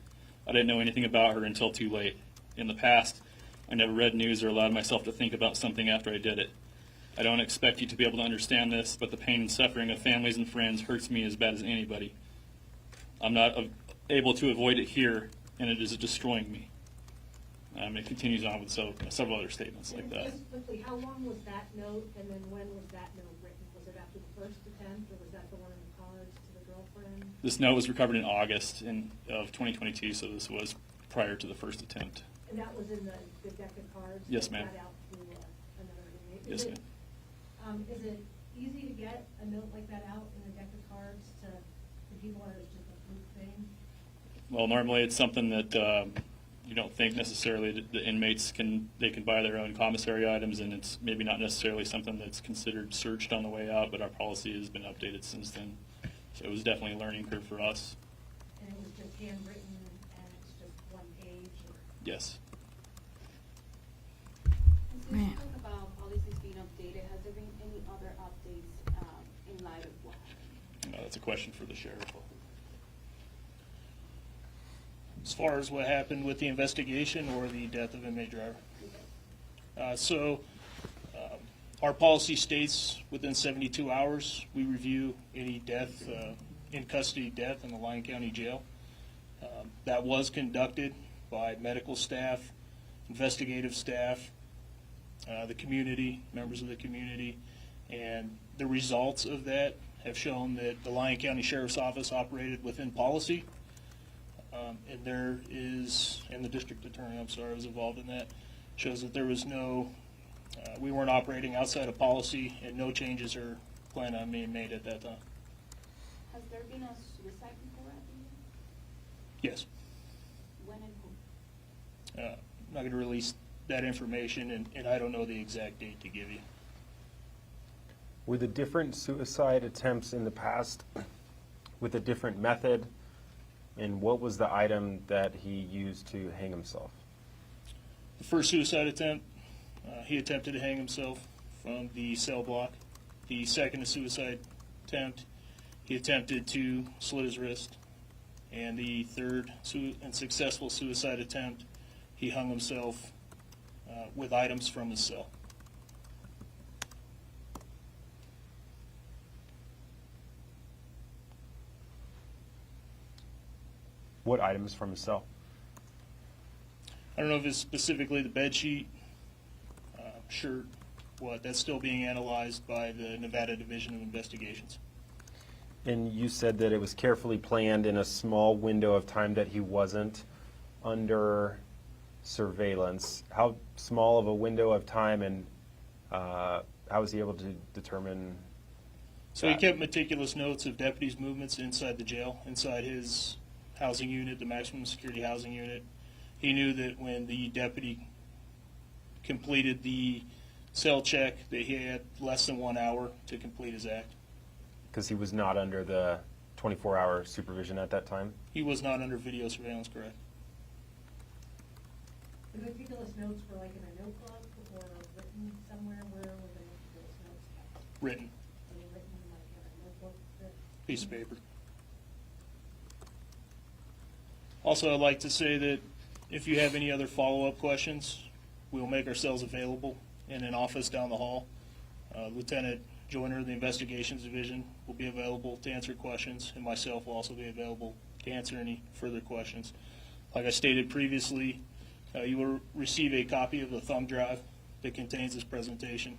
I didn't know anything about her until too late. In the past, I never read news or allowed myself to think about something after I did it. I don't expect you to be able to understand this, but the pain and suffering of families and friends hurts me as bad as anybody. I'm not able to avoid it here, and it is destroying me. It continues on with several other statements like that. Just quickly, how long was that note, and then when was that note written? Was it after the first attempt, or was that the one in the cards to the girlfriend? This note was recovered in August of 2022, so this was prior to the first attempt. And that was in the deck of cards? Yes, ma'am. That out to another inmate? Yes, ma'am. Is it easy to get a note like that out in a deck of cards to people, or is it just a fluke thing? Well, normally it's something that you don't think necessarily that the inmates can buy their own commissary items, and it's maybe not necessarily something that's considered searched on the way out, but our policy has been updated since then. So it was definitely a learning curve for us. And it was just handwritten, and it's just one page? Or? Yes. Since Man. you talk about policies being updated, has there been any other updates in light of what happened? That's a question for the sheriff. As far as what happened with the investigation or the death of inmate driver. Our policy states within 72 hours we review any death, in custody death in the Lyon County Jail. That was conducted by medical staff, investigative staff, the community, members of the community, and the results of that have shown that the Lyon County Sheriff's Office operated within policy. And there is, and the district attorney, was involved in that, shows that there was no, we weren't operating outside of policy, and no changes are planned on being made at that time. Has there been a suicide before at the Yes. when and who? I'm not going to release that information, and I don't know the exact date to give you. Were the different suicide attempts in the past with a different method? And what was the item that he used to hang himself? The first suicide attempt, he attempted to hang himself from the cell block. The second suicide attempt, he attempted to slit his wrist. And the third and successful suicide attempt, he hung himself with items from his cell. What items from his cell? I don't know if it's specifically the bed sheet, shirt, what. That's still being analyzed by the Nevada Division of Investigations. And you said that it was carefully planned in a small window of time that he wasn't under surveillance. How small of a window of time, and was he able to determine? So he kept meticulous notes of deputies' movements inside the jail, inside his housing unit, the maximum security housing unit. He knew that when the deputy completed the cell check, that he had less than 1 hour to complete his act. Because he was not under the 24-hour supervision at that time? He was not under video surveillance, correct? The meticulous notes were like in a notebook or written somewhere? Where were the meticulous notes kept? Written, They were written like in a notebook? piece of paper. Also, I'd like to say that if you have any other follow-up questions, we'll make ourselves available in an office down the hall. Lieutenant Joyner of the Investigations Division will be available to answer questions, and myself will also be available to answer any further questions. Like I stated previously, you will receive a copy of the thumb drive that contains this presentation.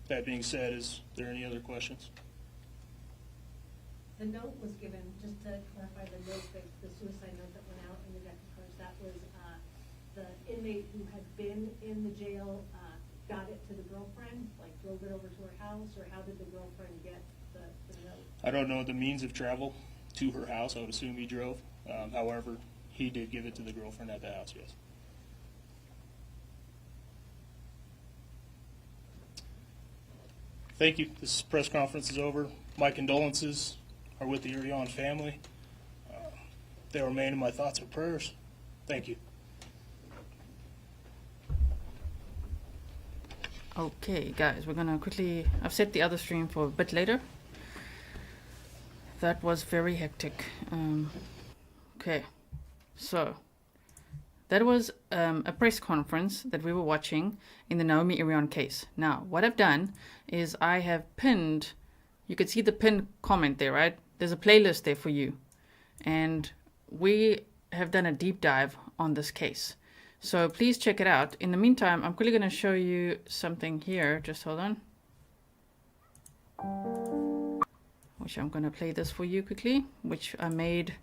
That being said, is there any other questions? The note was given, just to clarify, the note, the suicide note that went out in the deck of cards, that was the inmate who had been in the jail got it to the girlfriend, like drove it over to her house, or how did the girlfriend get the note? I don't know the means of travel to her house. I would assume he drove. However, he did give it to the girlfriend at the house, yes. Thank you. This press conference is over. My condolences are with the Irion family. They remain in my thoughts and prayers. Thank you. Okay, guys, we're gonna quickly. I've set the other stream for a bit later. That was very hectic. Okay, so that was a press conference that we were watching in the Naomi Irion case. Now, what I've done is I have pinned. You can see the pinned comment there, right? There's a playlist there for you, and we have done a deep dive on this case. So please check it out. In the meantime, I'm quickly going to show you something here. Just hold on. Which I'm going to play this for you quickly, which I made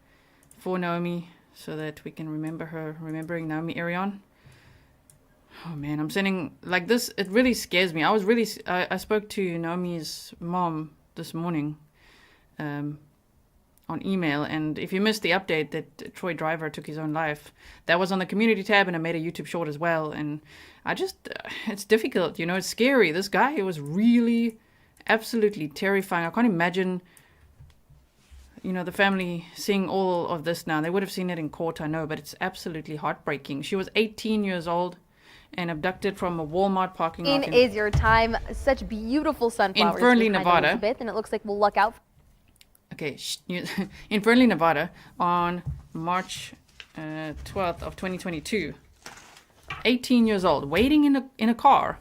for Naomi so that we can remember her, remembering Naomi Irion. Oh man, I'm sending like this. It really scares me. I spoke to Naomi's mom this morning on email, and if you missed the update that Troy Driver took his own life, that was on the community tab, and I made a YouTube short as well. And I just, it's difficult, it's scary. This guy was really absolutely terrifying. I can't imagine, the family seeing all of this now. They would have seen it in court, I know, but it's absolutely heartbreaking. She was 18 years old and abducted from a Walmart parking lot. Is your time. Such beautiful sunflowers in Fernley, behind Nevada. Elizabeth, and it looks like we'll luck out. Okay, in Fernley, Nevada, on March 12th of 2022. 18 years old, waiting in a car.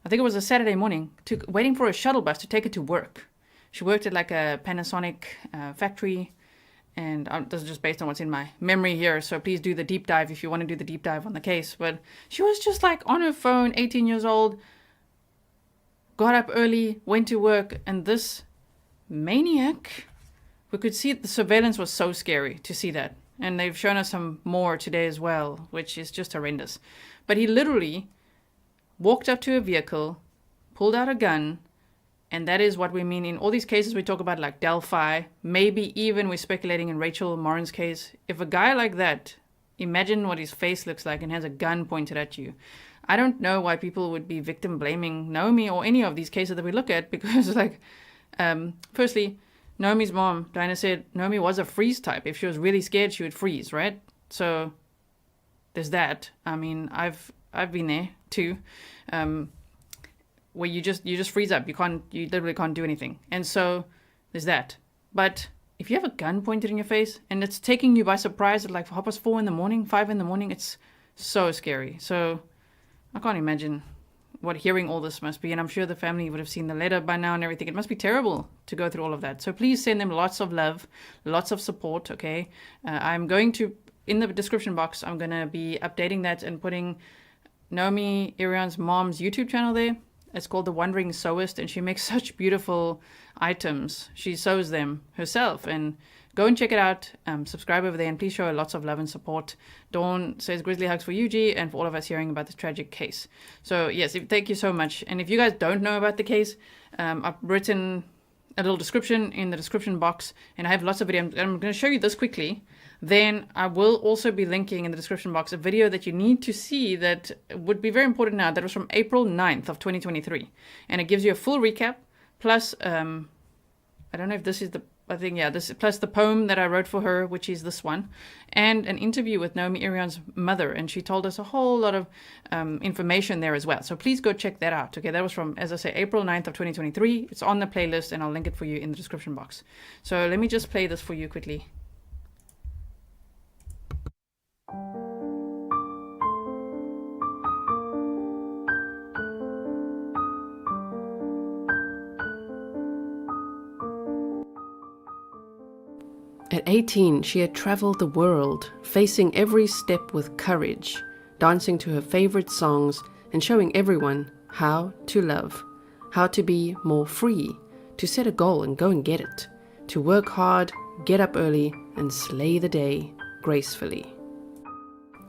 I think it was a Saturday morning, waiting for a shuttle bus to take her to work. She worked at like a Panasonic factory, and this is just based on what's in my memory here, so please do the deep dive if you want to do the deep dive on the case. But she was just like on her phone, 18 years old, got up early, went to work, and this maniac, we could see the surveillance was so scary to see that. And they've shown us some more today as well, which is just horrendous. But he literally walked up to a vehicle, pulled out a gun, and that is what we mean in all these cases we talk about, like Delphi, maybe even we're speculating in Rachel Morin's case. If a guy like that, imagine what his face looks like and has a gun pointed at you. I don't know why people would be victim blaming Naomi or any of these cases that we look at, because firstly, Naomi's mom, Diana, said Naomi was a freeze type. If she was really scared, she would freeze, right? So there's that. I mean, I've been there too, where you just freeze up. You literally can't do anything. And so there's that. But if you have a gun pointed in your face and it's taking you by surprise at like 4:30 in the morning, 5 in the morning, it's so scary. So I can't imagine what hearing all this must be, and I'm sure the family would have seen the letter by now and everything. It must be terrible to go through all of that. So please send them lots of love, lots of support, okay? I'm going to, in the description box, I'm going to be updating that and putting Naomi Irion's mom's YouTube channel there. It's called The Wandering Sewist, and she makes such beautiful items. She sews them herself and go and check it out. Subscribe over there and please show lots of love and support. Dawn says Grizzly hugs for UG and for all of us hearing about this tragic case. So yes, thank you so much. And if you guys don't know about the case, I've written a little description in the description box, and I have lots of videos. I'm going to show you this quickly. Then I will also be linking in the description box a video that you need to see that would be very important now. That was from April 9th of 2023. And it gives you a full recap, plus, I don't know if this is the, I think, yeah, this plus the poem that I wrote for her, which is this one, and an interview with Naomi Irion's mother. And she told us a whole lot of information there as well. So please go check that out. Okay, that was from, as I say, April 9th of 2023. It's on the playlist, and I'll link it for you in the description box. So let me just play this for you quickly. At 18, she had traveled the world, facing every step with courage, dancing to her favorite songs and showing everyone how to love, how to be more free, to set a goal and go and get it, to work hard, get up early and slay the day gracefully.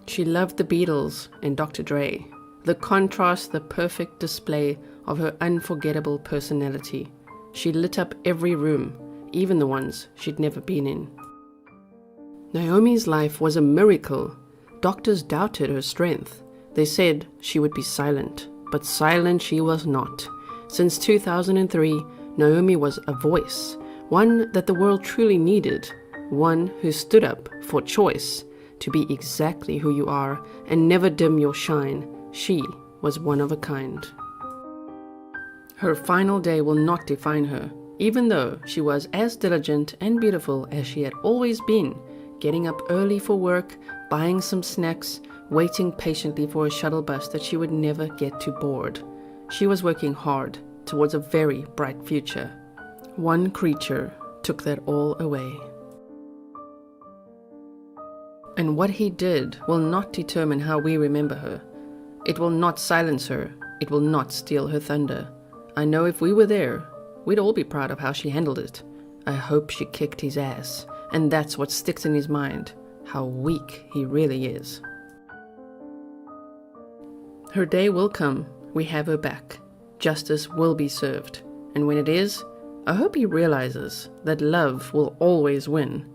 She loved the Beatles and Dr. Dre, the contrast, the perfect display of her unforgettable personality. She lit up every room, even the ones she'd never been in. Naomi's life was a miracle. Doctors doubted her strength. They said she would be silent, but silent she was not. Since 2003, Naomi was a voice, one that the world truly needed, one who stood up for choice, to be exactly who you are and never dim your shine. She was one of a kind. Her final day will not define her, even though she was as diligent and beautiful as she had always been, getting up early for work, buying some snacks, waiting patiently for a shuttle bus that she would never get to board. She was working hard towards a very bright future. One creature took that all away. And what he did will not determine how we remember her. It will not silence her. It will not steal her thunder. I know if we were there, we'd all be proud of how she handled it. I hope she kicked his ass, and that's what sticks in his mind, how weak he really is. Her day will come, we have her back. Justice will be served, and when it is, I hope he realizes that love will always win.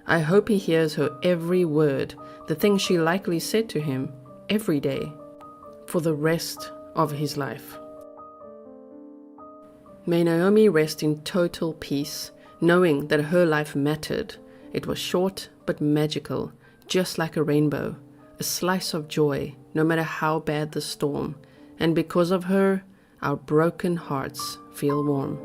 I hope he hears her every word, the things she likely said to him every day, for the rest of his life. May Naomi rest in total peace, knowing that her life mattered. It was short but magical, just like a rainbow, a slice of joy, no matter how bad the storm. And because of her, our broken hearts feel warm.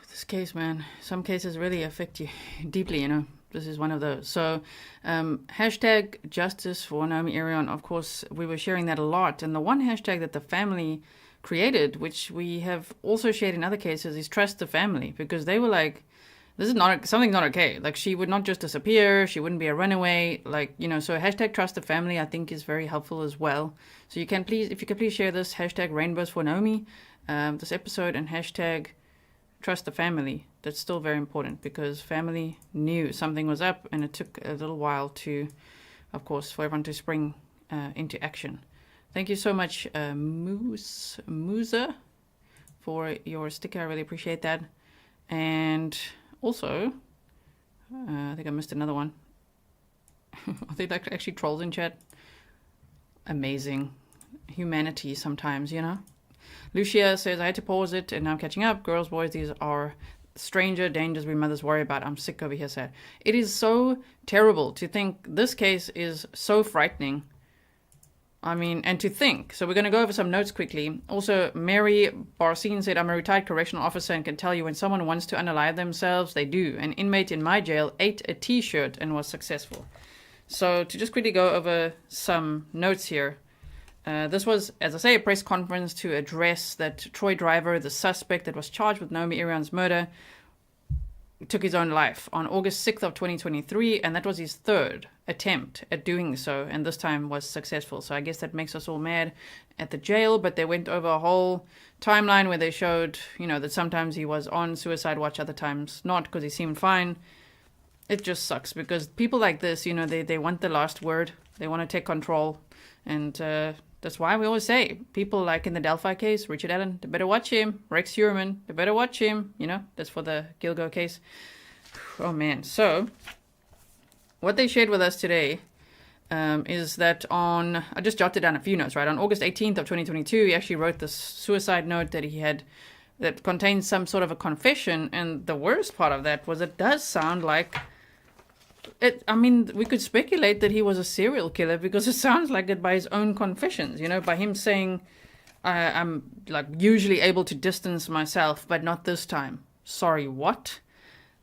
This case, man, some cases really affect you deeply, you know. This is one of those. So, hashtag justice for Naomi Irion. Of course, we were sharing that a lot. And the one hashtag that the family created, which we have also shared in other cases, is trust the family. Because they were like, this is not, something's not okay. Like, she would not just disappear. She wouldn't be a runaway. Like, you know, so hashtag trust the family, I think, is very helpful as well. So you can please, if you could please share this, hashtag rainbows for Naomi, this episode, and hashtag trust the family. That's still very important because family knew something was up, and it took a little while to, of course, for everyone to spring into action. Thank you so much, Musa, for your sticker. I really appreciate that. And also, I think I missed another one. Are they like actually trolls in chat? Amazing. Humanity sometimes, you know? Lucia says, I had to pause it and now I'm catching up. Girls, boys, these are stranger dangers we mothers worry about. I'm sick over here, sad. It is so terrible to think this case is so frightening. I mean, and to think. So we're going to go over some notes quickly. Also, Mary Barcine said, I'm a retired correctional officer and can tell you when someone wants to unalive themselves, they do. An inmate in my jail ate a t-shirt and was successful. So to just quickly go over some notes here. This was, as I say, a press conference to address that Troy Driver, the suspect that was charged with Naomi Irion's murder, took his own life on August 6th of 2023, and that was his third attempt at doing so, and this time was successful. So I guess that makes us all mad at the jail, but they went over a whole timeline where they showed, that sometimes he was on suicide watch, other times not, because he seemed fine. It just sucks, because people like this, they want the last word. They want to take control, and that's why we always say, people like in the Delphi case, Richard Allen, they better watch him. Rex Heuermann, they better watch him. That's for the Gilgo case. Oh, man. So, what they shared with us today is that I just jotted down a few notes, right? On August 18th of 2022, he actually wrote this suicide note that he had that contains some sort of a confession. And the worst part of that was it does sound like we could speculate that he was a serial killer because it sounds like it by his own confessions, by him saying, I'm usually able to distance myself, but not this time. Sorry, what?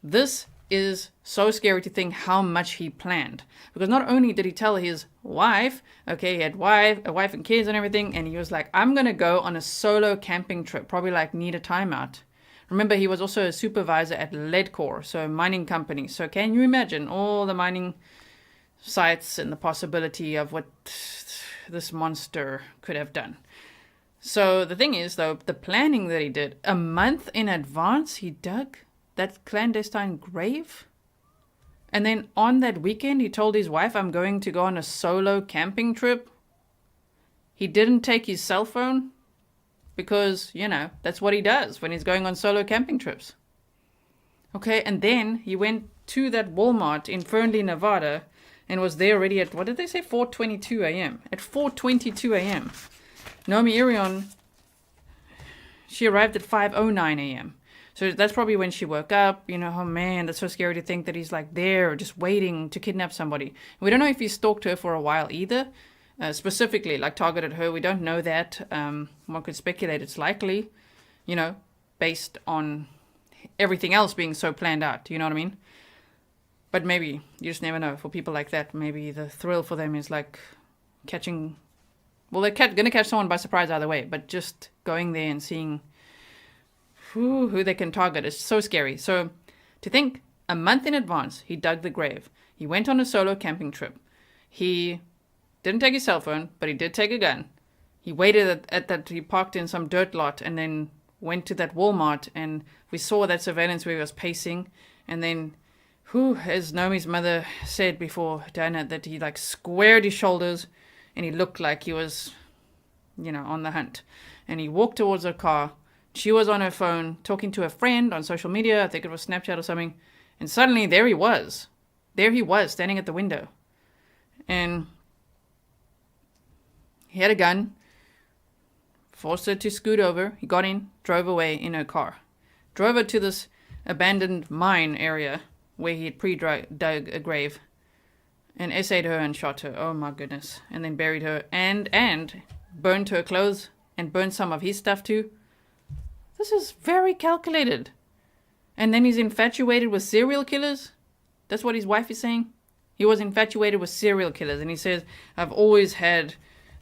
This is so scary to think how much he planned. Because not only did he tell his wife, he had a wife and kids and everything, and he was like, I'm going to go on a solo camping trip, probably need a timeout. Remember, he was also a supervisor at Leadcore, so a mining company. So can you imagine all the mining sites and the possibility of what this monster could have done? So the thing is, though, the planning that he did, a month in advance, he dug that clandestine grave. And then on that weekend, he told his wife, I'm going to go on a solo camping trip. He didn't take his cell phone. Because, that's what he does when he's going on solo camping trips. Okay, and then he went to that Walmart in Fernley, Nevada, and was there already at, 4:22 a.m. At 4:22 a.m. Naomi Irion, she arrived at 5:09 a.m. So that's probably when she woke up. Oh man, that's so scary to think that he's there just waiting to kidnap somebody. We don't know if he stalked her for a while either. Specifically, targeted her. We don't know that. One could speculate it's likely, based on everything else being so planned out. You know what I mean? But maybe, you just never know. For people like that, maybe the thrill for them is catching... Well, they're going to catch someone by surprise either way, but just going there and seeing who they can target is so scary. So, to think, a month in advance, he dug the grave. He went on a solo camping trip. He... didn't take his cell phone, but he did take a gun. He waited at that, he parked in some dirt lot and then went to that Walmart, and we saw that surveillance where he was pacing. And then, as Naomi's mother said before, Diana, that he squared his shoulders and he looked like he was, on the hunt. And he walked towards her car. She was on her phone talking to a friend on social media. I think it was Snapchat or something. And suddenly there he was. There he was standing at the window. And he had a gun, forced her to scoot over. He got in, drove away in her car. Drove her to this abandoned mine area where he had pre-dug a grave and essayed her and shot her. Oh my goodness. And then buried her and burned her clothes and burned some of his stuff too. This is very calculated. And then he's infatuated with serial killers. That's what his wife is saying. He was infatuated with serial killers, and he says, I've always had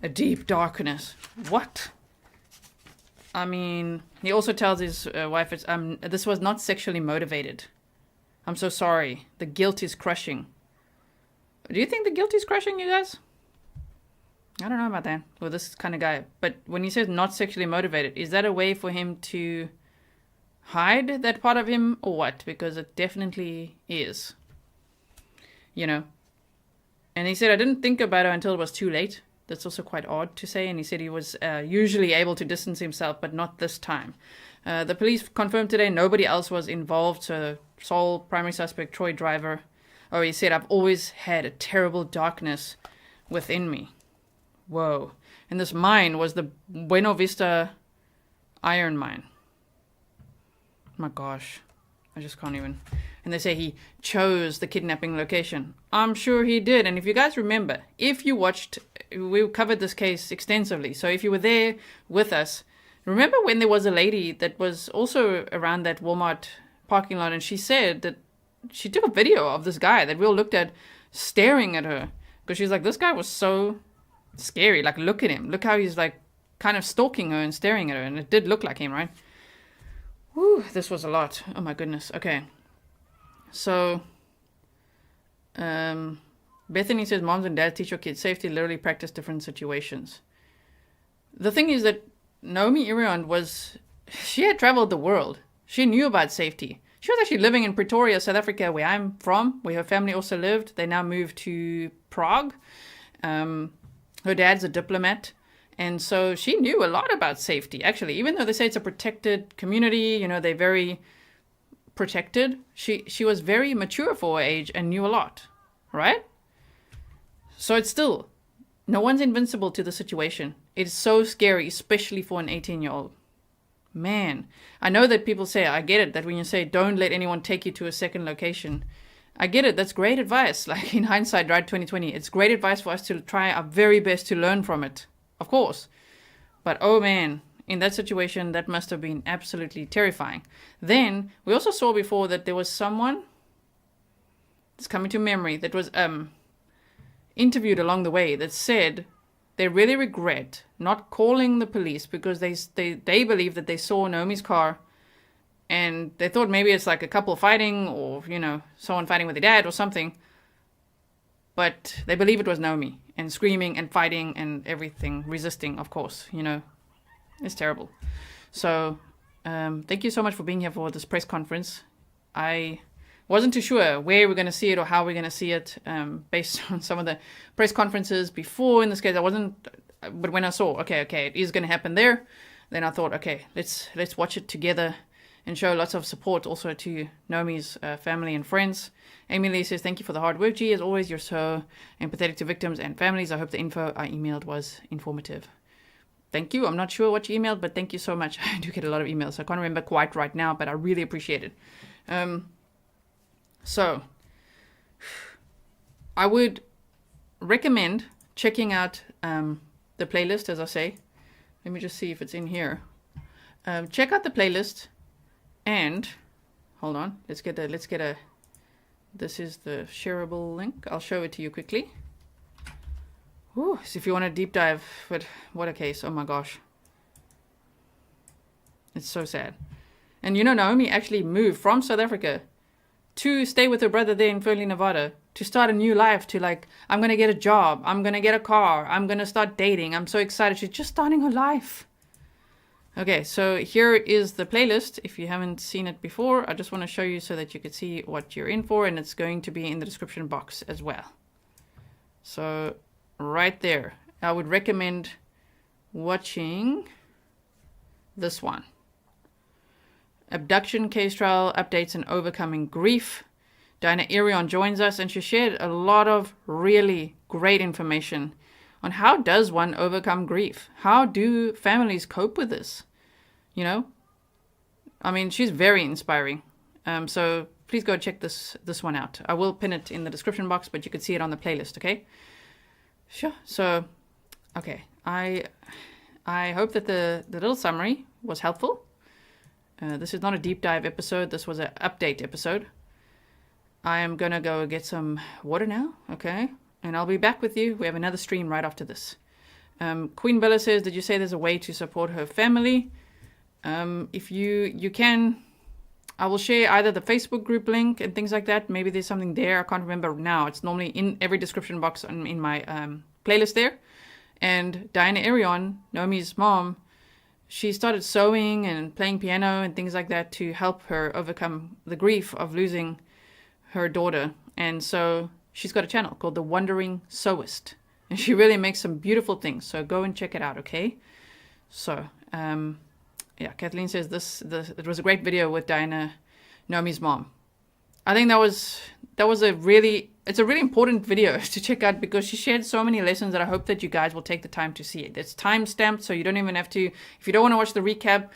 a deep darkness. What? He also tells his wife, this was not sexually motivated. I'm so sorry. The guilt is crushing. Do you think the guilt is crushing, you guys? I don't know about that with this kind of guy. But when he says not sexually motivated, is that a way for him to hide that part of him or what? Because it definitely is. And he said, I didn't think about it until it was too late. That's also quite odd to say. And he said he was usually able to distance himself, but not this time. The police confirmed today nobody else was involved. So sole primary suspect, Troy Driver. Oh, he said, I've always had a terrible darkness within me. Whoa. And this mine was the Buena Vista iron mine. My gosh. I just can't even. And they say he chose the kidnapping location. I'm sure he did. And if you guys remember, if you watched, we covered this case extensively. So if you were there with us, remember when there was a lady that was also around that Walmart parking lot, and she said that she took a video of this guy that we all looked at staring at her. Because she's like, this guy was so scary. Look at him. Look how he's kind of stalking her and staring at her. And it did look like him, right? Whew, this was a lot. Oh my goodness. Okay. So, Bethany says moms and dads teach your kids safety, literally practice different situations. The thing is that Naomi Irion she had traveled the world. She knew about safety. She was actually living in Pretoria, South Africa, where I'm from, where her family also lived. They now moved to Prague. Her dad's a diplomat. And so she knew a lot about safety, actually. Even though they say it's a protected community, you know, they're very protected. She was very mature for her age and knew a lot, right? So it's still, no one's invincible to the situation. It's so scary, especially for an 18-year-old. Man, I know that people say, I get it, that when you say don't let anyone take you to a second location, I get it, that's great advice. Like in hindsight, right, 2020, it's great advice for us to try our very best to learn from it, of course. But oh man, in that situation, that must have been absolutely terrifying. Then, we also saw before that there was someone, it's coming to memory, that was interviewed along the way that said they really regret not calling the police because they believe that they saw Naomi's car and they thought maybe it's like a couple fighting or, you know, someone fighting with their dad or something. But they believe it was Naomi and screaming and fighting and everything, resisting, of course, you know. It's terrible. So thank you so much for being here for this press conference. I wasn't too sure where we're going to see it or how we're going to see it based on some of the press conferences before in this case. But when I saw, okay, it is going to happen there, then I thought, okay, let's watch it together and show lots of support also to Naomi's family and friends. Amy Lee says, thank you for the hard work, G. As always, you're so empathetic to victims and families. I hope the info I emailed was informative. Thank you. I'm not sure what you emailed, but thank you so much. I do get a lot of emails. I can't remember quite right now, but I really appreciate it. So, I would recommend checking out the playlist, as I say. Let me just see if it's in here. Check out the playlist, and hold on. Let's get a. This is the shareable link. I'll show it to you quickly. Ooh, so if you want a deep dive, but what a case! Oh my gosh, it's so sad. And you know, Naomi actually moved from South Africa to stay with her brother there in Fernley, Nevada, to start a new life, to like, I'm going to get a job, I'm going to get a car, I'm going to start dating, I'm so excited, she's just starting her life. Okay, so here is the playlist. If you haven't seen it before, I just want to show you so that you can see what you're in for, and it's going to be in the description box as well. So, right there, I would recommend watching this one. Abduction case trial updates and overcoming grief. Diana Irion joins us, and she shared a lot of really great information on how does one overcome grief? How do families cope with this? You know, I mean, she's very inspiring. So please go check this one out. I will pin it in the description box, but you can see it on the playlist. Okay. Sure. So, okay. I hope that the little summary was helpful. This is not a deep dive episode. This was an update episode. I am going to go get some water now, okay? And I'll be back with you. We have another stream right after this. Queen Bella says, did you say there's a way to support her family? If you can, I will share either the Facebook group link and things like that. Maybe there's something there. I can't remember now. It's normally in every description box in my playlist there. And Diana Irion, Naomi's mom, she started sewing and playing piano and things like that to help her overcome the grief of losing her daughter. And so she's got a channel called The Wandering Sewist. And she really makes some beautiful things. So go and check it out, okay? So, yeah, Kathleen says it was a great video with Diana, Naomi's mom. I think it's a really important video to check out because she shared so many lessons that I hope that you guys will take the time to see it. It's time stamped, so you don't even have to, if you don't want to watch the recap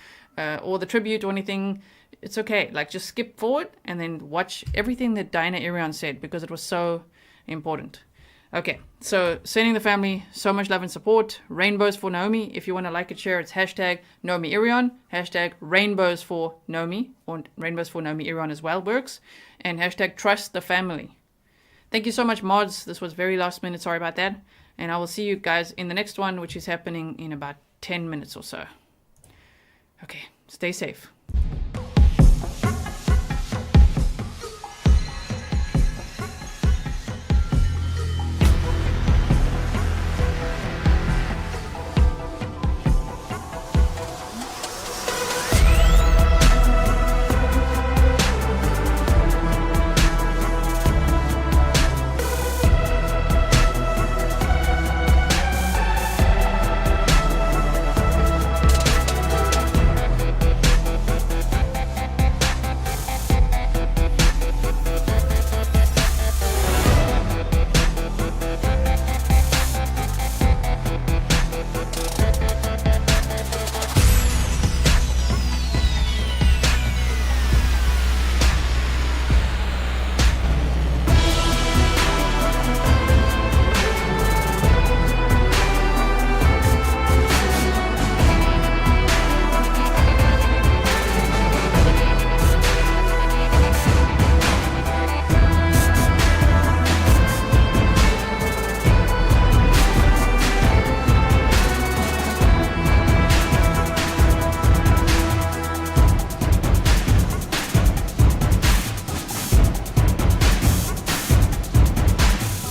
or the tribute or anything, it's okay. Like, just skip forward and then watch everything that Diana Irion said because it was so important. Okay, so sending the family so much love and support. Rainbows for Naomi. If you want to like and share, it's hashtag Naomi Irion, hashtag Rainbows for Naomi, or Rainbows for Naomi Irion as well works, and hashtag Trust the Family. Thank you so much, mods. This was very last minute. Sorry about that. And I will see you guys in the next one, which is happening in about 10 minutes or so. Okay, stay safe.